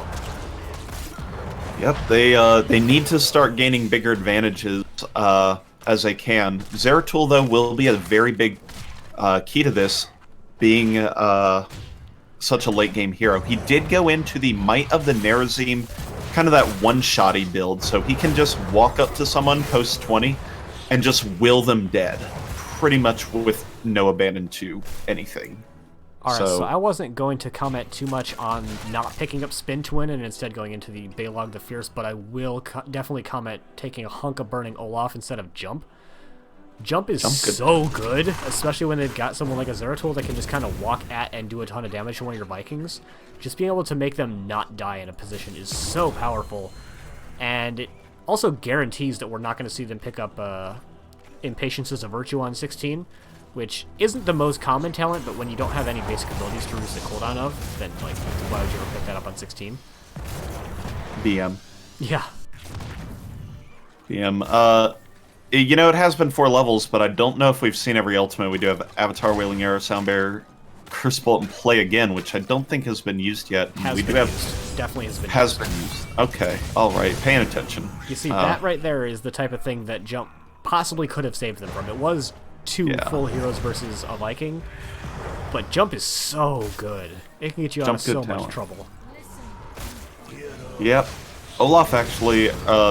Yep, they need to start gaining bigger advantages as they can. Zeratul, though, will be a very big key to this, being such a late-game hero. He did go into the Might of the Nerazim, kind of that one-shotty build, so he can just walk up to someone post-20 and just will them dead, pretty much with no abandon to anything. Alright, so I wasn't going to comment too much on not picking up Spin Twin and instead going into the Balog the Fierce, but I will definitely comment taking a hunk of Burning Olaf instead of Jump. Jump is so good, especially when they've got someone like a Zeratul that can just kind of walk at and do a ton of damage to one of your Vikings. Just being able to make them not die in a position is so powerful, and it also guarantees that we're not going to see them pick up Impatience as a Virtue on 16, which isn't the most common talent, but when you don't have any basic abilities to reduce the cooldown of, then like, why would you ever pick that up on 16? BM. Yeah. BM. You know, it has been 4 levels, but I don't know if we've seen every ultimate. We do have Avatar, Wailing Arrow, Soundbearer, Curse Bolt, and Play Again, which I don't think has been used yet. Definitely has been used. Okay, alright, paying attention. You see, that right there is the type of thing that Jump possibly could have saved them from. It was 2 full heroes versus a Viking, but Jump is so good. It can get you out of so much trouble. Yep. Olaf actually,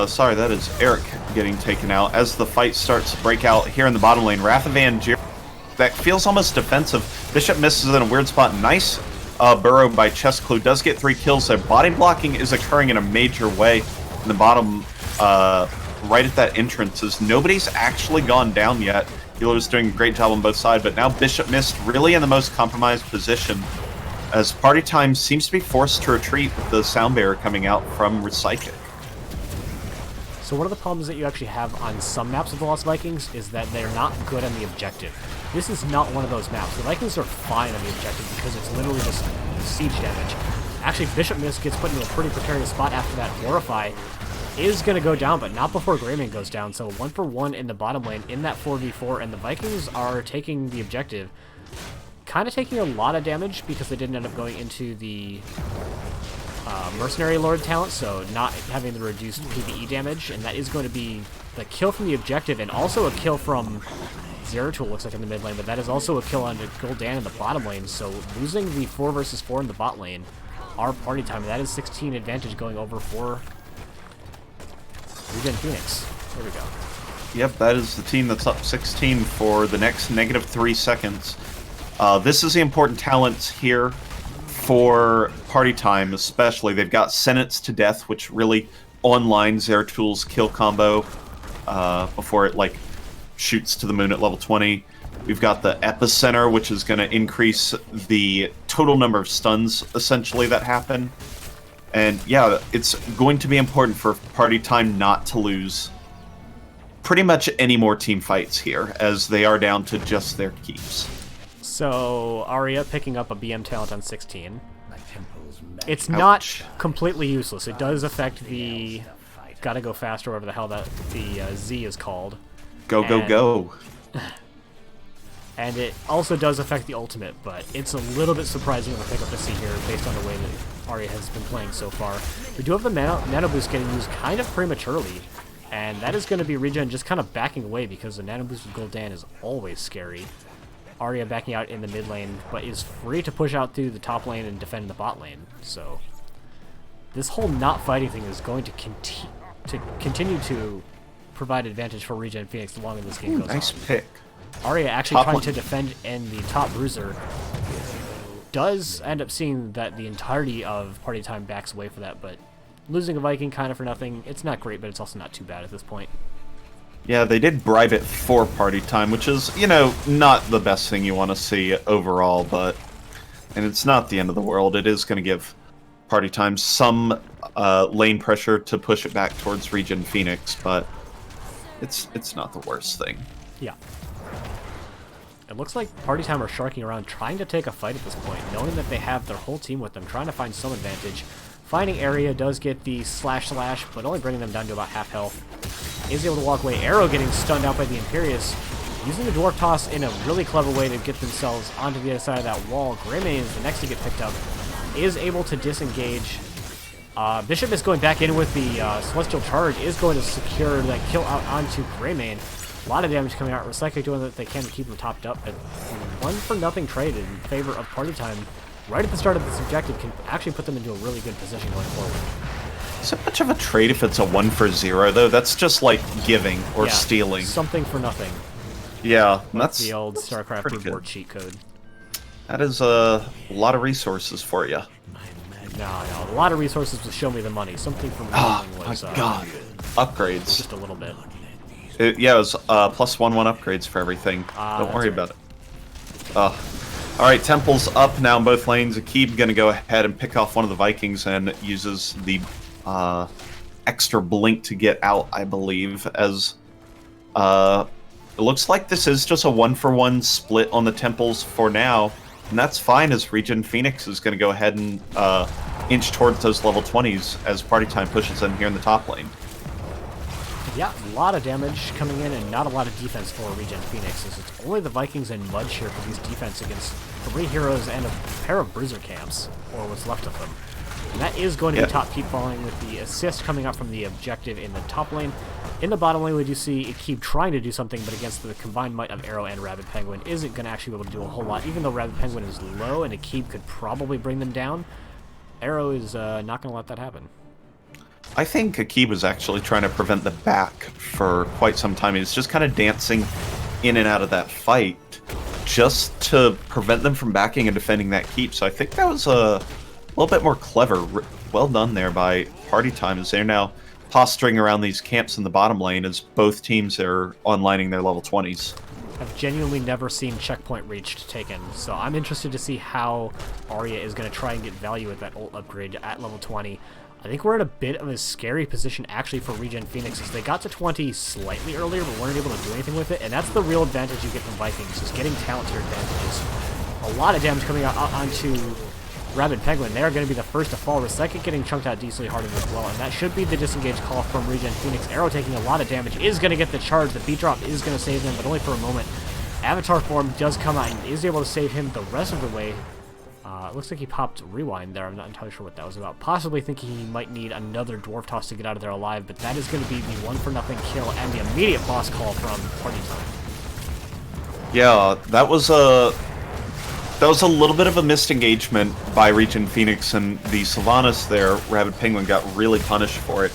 sorry, that is Eric getting taken out as the fight starts to break out here in the bottom lane. Wrath of Angier, that feels almost defensive. Bishop misses in a weird spot. Nice burrow by Chest Clue does get 3 kills there. Body blocking is occurring in a major way in the bottom, right at that entrance, as nobody's actually gone down yet. Healer's doing a great job on both sides, but now Bishop Mist really in the most compromised position, as Party Time seems to be forced to retreat with the sound barrier coming out from Psychic. So one of the problems that you actually have on some maps of the Lost Vikings is that they're not good on the objective. This is not one of those maps. The Vikings are fine on the objective because it's literally just siege damage. Actually, Bishop Mist gets put into a pretty precarious spot after that. Horrify is going to go down, but not before Greymane goes down. So 1-for-1 in the bottom lane in that 4v4, and the Vikings are taking the objective. Kind of taking a lot of damage because they didn't end up going into the Mercenary Lord talent, so not having the reduced PvE damage, and that is going to be the kill from the objective, and also a kill from Zeratul, looks like, in the mid lane, but that is also a kill on Gul'dan in the bottom lane, so losing the 4 versus 4 in the bot lane, our Party Time, that is 16 advantage going over for ReGen Phoenix. There we go. Yep, that is the team that's up 16 for the next -3 seconds. This is the important talents here for Party Time, especially. They've got Sentence to Death, which really online Zeratul's kill combo before it like shoots to the moon at level 20. We've got the Epicenter, which is going to increase the total number of stuns essentially that happen. And yeah, it's going to be important for Party Time not to lose pretty much any more team fights here, as they are down to just their keeps. So, Arya picking up a BM talent on 16. It's not completely useless. It does affect the gotta go faster, whatever the hell that the Z is called. Go, go, go. And it also does affect the ultimate, but it's a little bit surprising of a pickup to see here based on the way that Arya has been playing so far. We do have the Nano Boost getting used kind of prematurely, and that is going to be ReGen just kind of backing away because the Nano Boost with Gul'dan is always scary. Arya backing out in the mid lane, but is free to push out through the top lane and defend the bot lane. So this whole not fighting thing is going to continue to provide advantage for ReGen Phoenix the longer this game goes on. Nice pick. Arya actually trying to defend in the top bruiser does end up seeing that the entirety of Party Time backs away for that, but losing a Viking kind of for nothing, it's not great, but it's also not too bad at this point. Yeah, they did bribe it for Party Time, which is, you know, not the best thing you want to see overall, but... And it's not the end of the world. It is going to give Party Time some lane pressure to push it back towards ReGen Phoenix, but it's not the worst thing. Yeah. It looks like Party Time are sharking around, trying to take a fight at this point, knowing that they have their whole team with them, trying to find some advantage. Finding Area does get the slash, but only bringing them down to about half health. Is able to walk away. Arrow getting stunned out by the Imperius, using the Dwarf Toss in a really clever way to get themselves onto the other side of that wall. Greymane is the next to get picked up. Is able to disengage. Bishop is going back in with the Celestial Charge, is going to secure that kill out onto Greymane. A lot of damage coming out. Recycling doing what they can to keep them topped up, but 1-for-0 trade in favor of Party Time right at the start of this objective can actually put them into a really good position going forward. Is it much of a trade if it's a 1-for-0, though? That's just like giving or stealing. Something for nothing. Yeah, that's the old StarCraft reward cheat code. That is a lot of resources for you. No, a lot of resources to show me the money. Something for me was... my God. Upgrades. Just a little bit. It was +1/1 upgrades for everything. Don't worry about it. Alright, Temple's up now in both lanes. Akib gonna go ahead and pick off one of the Vikings and uses the extra blink to get out, I believe, as it looks like this is just a 1-for-1 split on the Temples for now, and that's fine, as ReGen Phoenix is going to go ahead and inch towards those level 20s as Party Time pushes in here in the top lane. Yeah, a lot of damage coming in and not a lot of defense for ReGen Phoenix, as it's only the Vikings and Mud Shear for these defense against 3 heroes and a pair of Bruiser camps, or what's left of them. And that is going to be top keep falling with the assist coming up from the objective in the top lane. In the bottom lane, we do see it keep trying to do something, but against the combined might of Arrow and Rabid Penguin, isn't going to actually be able to do a whole lot. Even though Rabid Penguin is low and Akib could probably bring them down, Arrow is not going to let that happen. I think Akib was actually trying to prevent the back for quite some time. He's just kind of dancing in and out of that fight, just to prevent them from backing and defending that keep. So I think that was a little bit more clever. Well done there by Party Time, as they're now posturing around these camps in the bottom lane as both teams are onlining their level 20s. I've genuinely never seen checkpoint reached taken, so I'm interested to see how Arya is going to try and get value with that ult upgrade at level 20. I think we're in a bit of a scary position actually for ReGen Phoenix, as they got to 20 slightly earlier but weren't able to do anything with it, and that's the real advantage you get from Vikings, is getting talent to your advantages. A lot of damage coming out onto Rabid Penguin. They're going to be the first to fall. Resecond getting chunked out decently hard as well, and that should be the disengage call from ReGen Phoenix. Arrow taking a lot of damage is going to get the charge. The beat drop is going to save them, but only for a moment. Avatar form does come out and is able to save him the rest of the way. It looks like he popped Rewind there. I'm not entirely sure what that was about. Possibly thinking he might need another Dwarf Toss to get out of there alive, but that is going to be the 1-for-0 kill and the immediate boss call from Party Time. Yeah, that was a little bit of a missed engagement by ReGen Phoenix, and the Sylvanas there, Rabid Penguin, got really punished for it.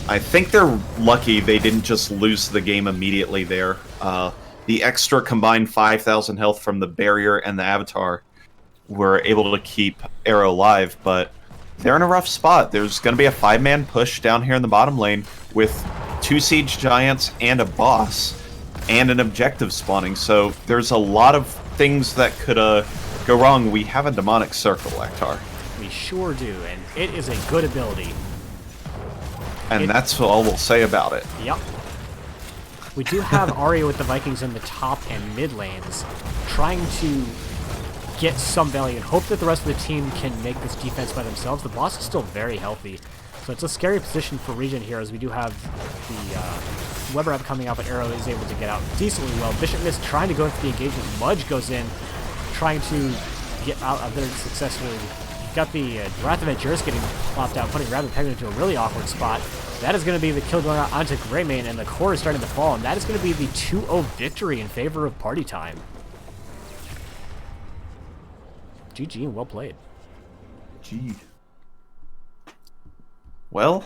I think they're lucky they didn't just lose the game immediately there. The extra combined 5,000 health from the barrier and the Avatar were able to keep Arrow alive, but they're in a rough spot. There's going to be a 5-man push down here in the bottom lane with 2 Siege Giants and a boss and an objective spawning, so there's a lot of things that could go wrong. We have a Demonic Circle, Akhtar. We sure do, and it is a good ability. And that's all we'll say about it. Yep. We do have Arya with the Vikings in the top and mid lanes, trying to get some value and hope that the rest of the team can make this defense by themselves. The boss is still very healthy, so it's a scary position for ReGen here, as we do have the Weber up coming out, but Arrow is able to get out decently well. Bishop Mist trying to go into the engagement. Mudge goes in, trying to get out of there successfully. You've got the Wrath of Edgerus getting plopped out, putting Rabid Penguin into a really awkward spot. That is going to be the kill going out onto Greymane, and the core is starting to fall, and that is going to be the 2-0 victory in favor of Party Time. GG and well played. Gee. Well.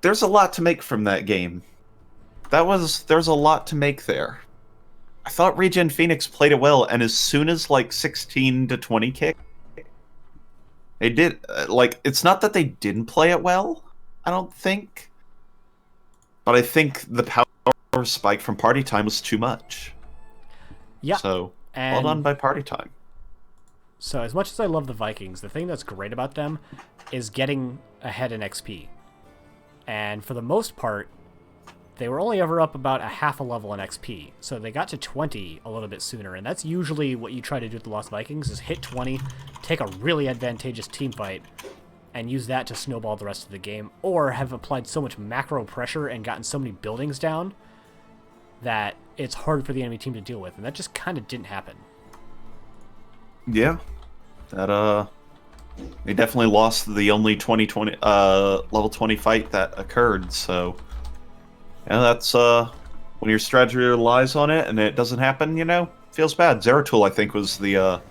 There's a lot to make from that game. There's a lot to make there. I thought ReGen Phoenix played it well, and as soon as like 16 to 20 kick, they did, it's not that they didn't play it well, I don't think. But I think the power spike from Party Time was too much. Yeah. So, well done by Party Time. So, as much as I love the Vikings, the thing that's great about them is getting ahead in XP. And for the most part, they were only ever up about a half a level in XP. So they got to 20 a little bit sooner, and that's usually what you try to do with the Lost Vikings, is hit 20, take a really advantageous team fight, and use that to snowball the rest of the game, or have applied so much macro pressure and gotten so many buildings down that it's hard for the enemy team to deal with, and that just kind of didn't happen. Yeah. That, they definitely lost the only level 20 fight that occurred, so... Yeah, that's, when your strategy relies on it and it doesn't happen, feels bad. Zeratul, I think, was the,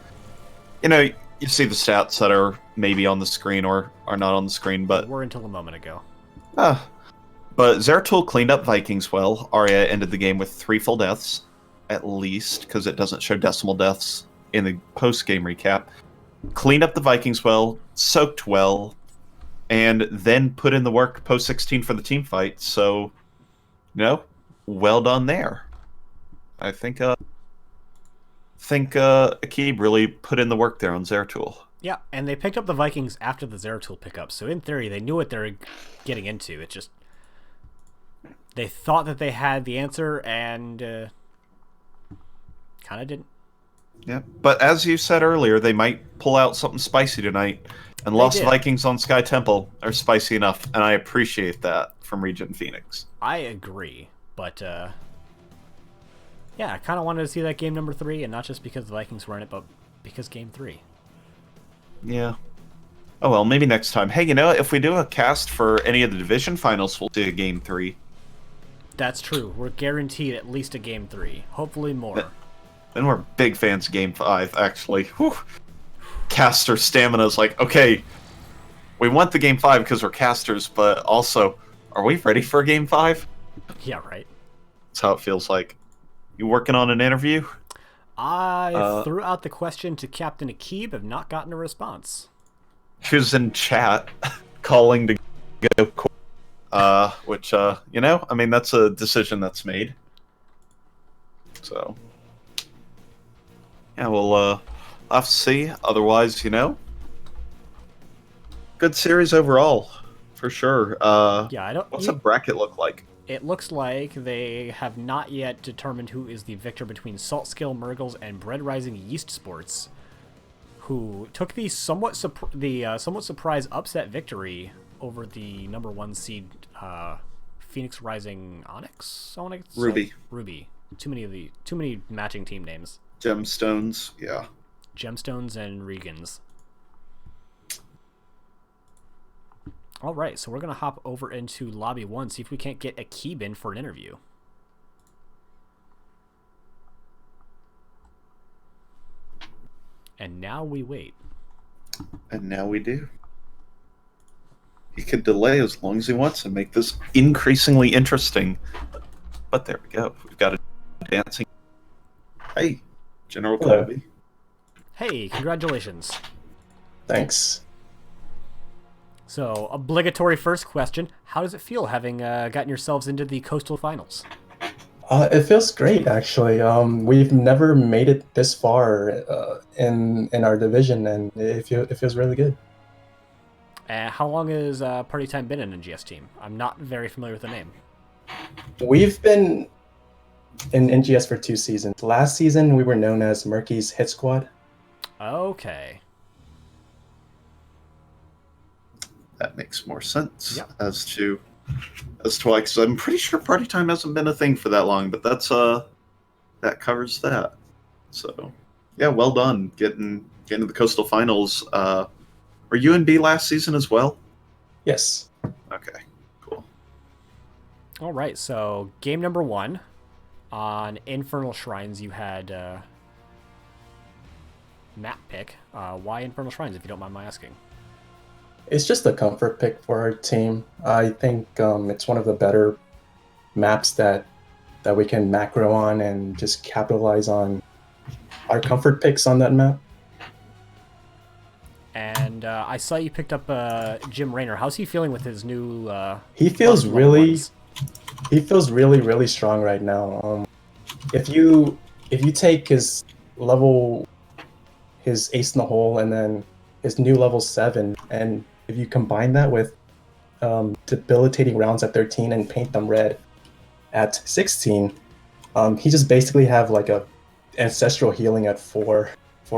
you see the stats that are maybe on the screen or are not on the screen, but... Were until a moment ago. But Zeratul cleaned up Vikings well. Arya ended the game with 3 full deaths, at least, because it doesn't show decimal deaths in the post-game recap. Cleaned up the Vikings well, soaked well, and then put in the work post-16 for the team fight, so... well done there. I think Akib really put in the work there on Zeratul. Yeah, and they picked up the Vikings after the Zeratul pickup, so in theory they knew what they were getting into. It just... They thought that they had the answer, and kind of didn't. Yeah, but as you said earlier, they might pull out something spicy tonight, and Lost Vikings on Sky Temple are spicy enough, and I appreciate that from ReGen Phoenix. I agree, but yeah, I kind of wanted to see that game number 3, and not just because the Vikings were in it, but because game 3. Yeah. Oh well, maybe next time. Hey, if we do a cast for any of the division finals, we'll do a game 3. That's true. We're guaranteed at least a game 3. Hopefully more. Then we're big fans of game 5, actually. Whew. Caster stamina's like, okay, we want the game 5 because we're casters, but also, are we ready for a game 5? Yeah, right. That's how it feels like. You working on an interview? I threw out the question to Captain Akib, have not gotten a response. Who's in chat calling to go which I mean, that's a decision that's made. So yeah, we'll have to see. Otherwise, good series overall, for sure. Yeah, I don't. What's the bracket look like? It looks like they have not yet determined who is the victor between Saltskill Murgles and Bread Rising Yeast Sports, who took the somewhat surprise upset victory over the number 1 seed Phoenix Rising Onyx. I want to say Ruby. Ruby. Too many matching team names. Gemstones, yeah. Gemstones and ReGens. All right, so we're going to hop over into Lobby 1, see if we can't get Akib in for an interview. And now we wait. And now we do. He could delay as long as he wants and make this increasingly interesting. But there we go. We've got a dancing... Hey, General Colby. Hey, congratulations. Thanks. So, obligatory first question. How does it feel having gotten yourselves into the Coastal Finals? It feels great, actually. We've never made it this far in our division, and it feels really good. How long has Party Time been an NGS team? I'm not very familiar with the name. We've been in NGS for 2 seasons. Last season, we were known as Murky's Hit Squad. Okay. That makes more sense as to why, because I'm pretty sure Party Time hasn't been a thing for that long, but that's that covers that. So yeah, well done getting to the Coastal Finals. Were you in B last season as well? Yes. Okay, cool. All right, so game number 1 on Infernal Shrines, you had map pick. Why Infernal Shrines, if you don't mind my asking? It's just a comfort pick for our team. I think it's one of the better maps that we can macro on and just capitalize on our comfort picks on that map. And I saw you picked up Jim Raynor. How's he feeling with his new? He feels really strong right now. If you take his ace in the hole, and then his new level 7, and if you combine that with debilitating rounds at 13 and paint them red at 16, he just basically have like a ancestral healing at 4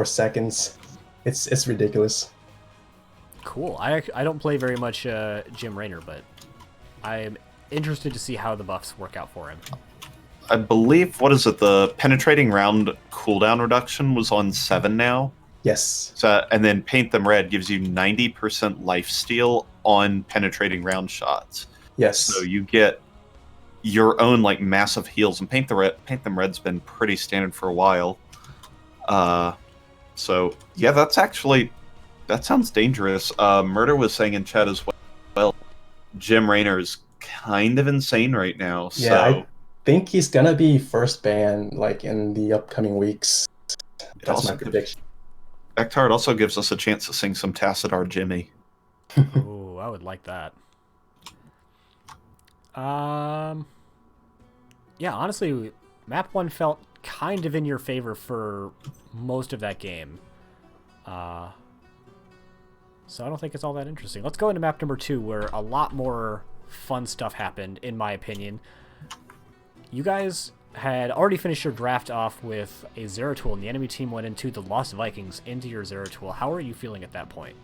seconds. It's ridiculous. Cool. I don't play very much Jim Raynor, but I'm interested to see how the buffs work out for him. I believe, what is it, the penetrating round cooldown reduction was on 7 now? Yes. So, and then Paint Them Red gives you 90% lifesteal on penetrating round shots. Yes. So you get your own like massive heals, and Paint Them Red's been pretty standard for a while. So yeah, that sounds dangerous. Murder was saying in chat as well. Jim Raynor is kind of insane right now. Yeah, so I think he's gonna be first ban like in the upcoming weeks. That's my prediction. Ectard also gives us a chance to sing some Tassadar Jimmy. Ooh, I would like that. Yeah, honestly, map 1 felt kind of in your favor for most of that game. So I don't think it's all that interesting. Let's go into map number 2, where a lot more fun stuff happened, in my opinion. You guys had already finished your draft off with a Zeratul, and the enemy team went into the Lost Vikings into your Zeratul. How are you feeling at that point?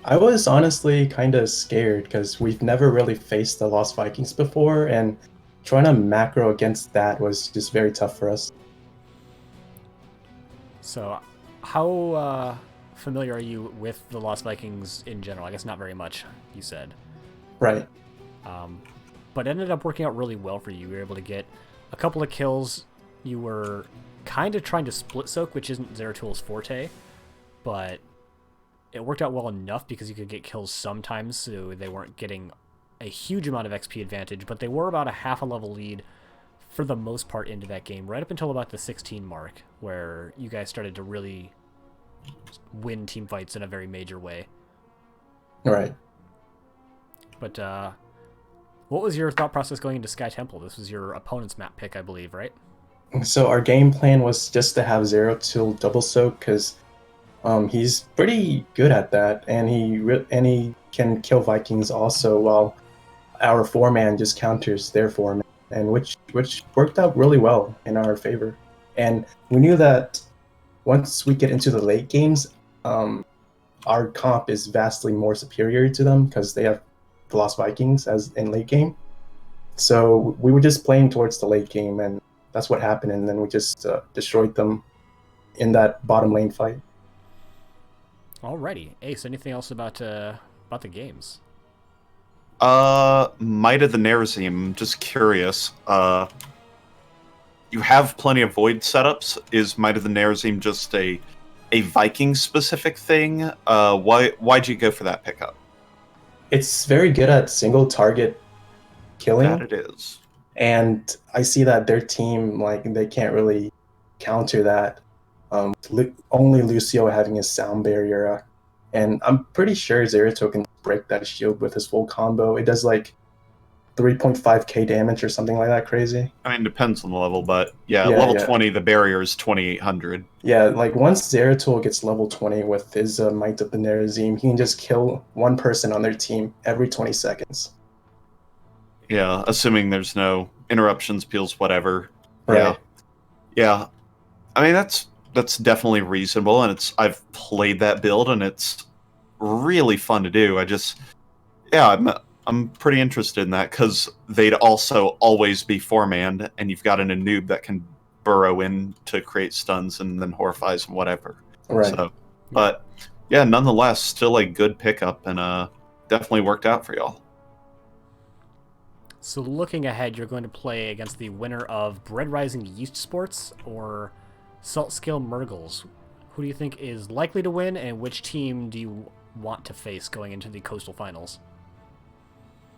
I was honestly kind of scared because we've never really faced the Lost Vikings before, and trying to macro against that was just very tough for us. So, how familiar are you with the Lost Vikings in general? I guess not very much, you said. Right. But it ended up working out really well for you. You were able to get a couple of kills. You were kind of trying to split soak, which isn't Zeratul's forte, but it worked out well enough because you could get kills sometimes, so they weren't getting a huge amount of XP advantage, but they were about a half a level lead for the most part into that game, right up until about the 16 mark, where you guys started to really win team fights in a very major way. Right. But what was your thought process going into Sky Temple? This was your opponent's map pick, I believe, right? So our game plan was just to have Zeratul double soak because he's pretty good at that, and he can kill Vikings also, while our 4-man just counters their 4-man, and which worked out really well in our favor. And we knew that once we get into the late games, our comp is vastly more superior to them because they have the Lost Vikings as in late game. So we were just playing towards the late game, and that's what happened. And then we just destroyed them in that bottom lane fight. Alrighty, Ace. Anything else about the games? Might of the Nerazim, just curious. You have plenty of void setups. Is Might of the Nerazim just a Viking specific thing? Why'd you go for that pickup? It's very good at single target killing. That it is. And I see that their team, like, they can't really counter that. Only Lucio having his sound barrier. And I'm pretty sure Zeratul can break that shield with his full combo. It does like 3.5k damage or something like that crazy. I mean, depends on the level, but level 20, the barrier is 2800. Yeah, like once Zeratul gets level 20 with his Might of the Nerazim, he can just kill one person on their team every 20 seconds. Yeah, assuming there's no interruptions, peels, whatever. Right. Yeah. I mean, that's definitely reasonable, and I've played that build, and it's really fun to do. I'm pretty interested in that because they'd also always be 4-manned, and you've got a noob that can burrow in to create stuns and then horrifies and whatever. Right. So, but yeah, nonetheless, still a good pickup, and definitely worked out for y'all. So looking ahead, you're going to play against the winner of Bread Rising Yeast Sports or Salt Scale Murgles. Who do you think is likely to win, and which team do you want to face going into the Coastal Finals?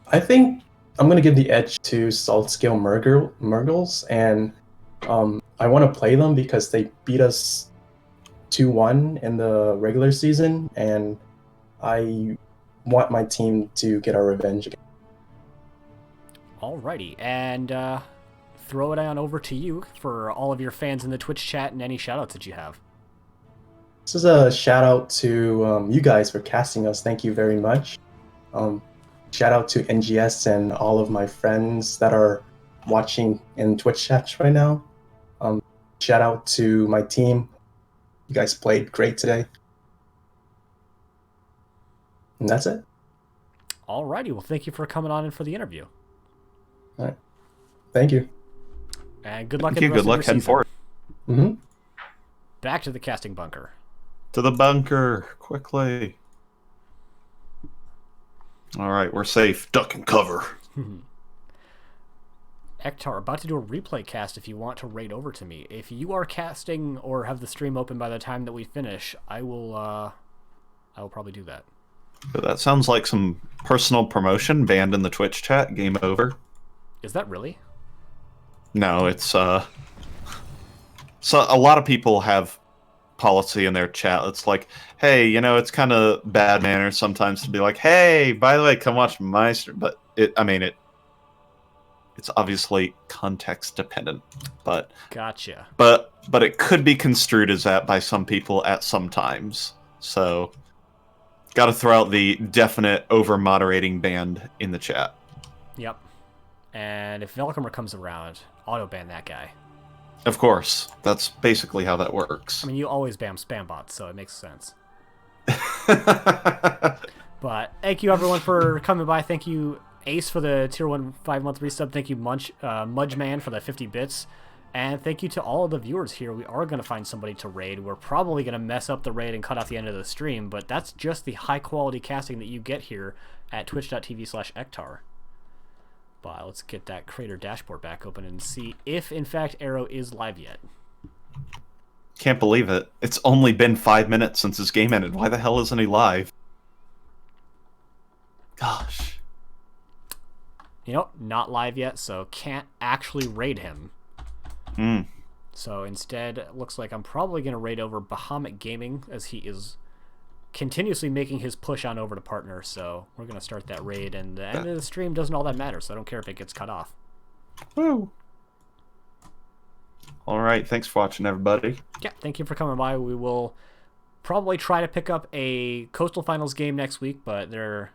I think I'm going to give the edge to Salt Scale Murgles, and I want to play them because they beat us 2-1 in the regular season, and I want my team to get our revenge again. Alrighty, and throw it on over to you for all of your fans in the Twitch chat and any shoutouts that you have. This is a shout out to you guys for casting us. Thank you very much. Shout out to NGS and all of my friends that are watching in Twitch chats right now. Shout out to my team. You guys played great today. And that's it. Alrighty, well, thank you for coming on and for the interview. All right. Thank you. And good luck. Good luck heading forward. Mm-hmm. Back to the casting bunker. To the bunker, quickly. All right, we're safe. Duck and cover. Ektar, about to do a replay cast if you want to raid over to me. If you are casting or have the stream open by the time that we finish, I will probably do that. That sounds like some personal promotion banned in the Twitch chat. Game over. Is that really? No, it's so a lot of people have policy in their chat. It's like, hey, it's kind of bad manners sometimes to be like, hey, by the way, come watch my stream. But it's obviously context dependent. But gotcha. But it could be construed as that by some people at some times. So got to throw out the definite over moderating band in the chat. Yep. And if Velcomer comes around, auto ban that guy. Of course. That's basically how that works. I mean, you always ban spam bots, so it makes sense. But thank you, everyone, for coming by. Thank you, Ace, for the Tier 1 5-month resub. Thank you, Mudgeman, for the 50 bits. And thank you to all of the viewers here. We are going to find somebody to raid. We're probably going to mess up the raid and cut off the end of the stream, but that's just the high-quality casting that you get here at twitch.tv/Ektar. But let's get that creator dashboard back open and see if, in fact, Arrow is live yet. Can't believe it. It's only been 5 minutes since his game ended. Why the hell isn't he live? Gosh. you know, not live yet, so can't actually raid him. Mm. So instead, it looks like I'm probably going to raid over Bahamut Gaming, as he is continuously making his push on over to partner. So we're going to start that raid, and the end of the stream doesn't all that matter, so I don't care if it gets cut off. Woo. All right, thanks for watching, everybody. Yeah, thank you for coming by. We will probably try to pick up a Coastal Finals game next week, but they're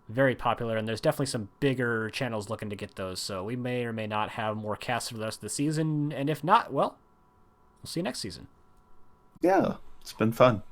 very popular, and there's definitely some bigger channels looking to get those, so we may or may not have more casts for the rest of the season, and if not, well, we'll see you next season. Yeah, it's been fun.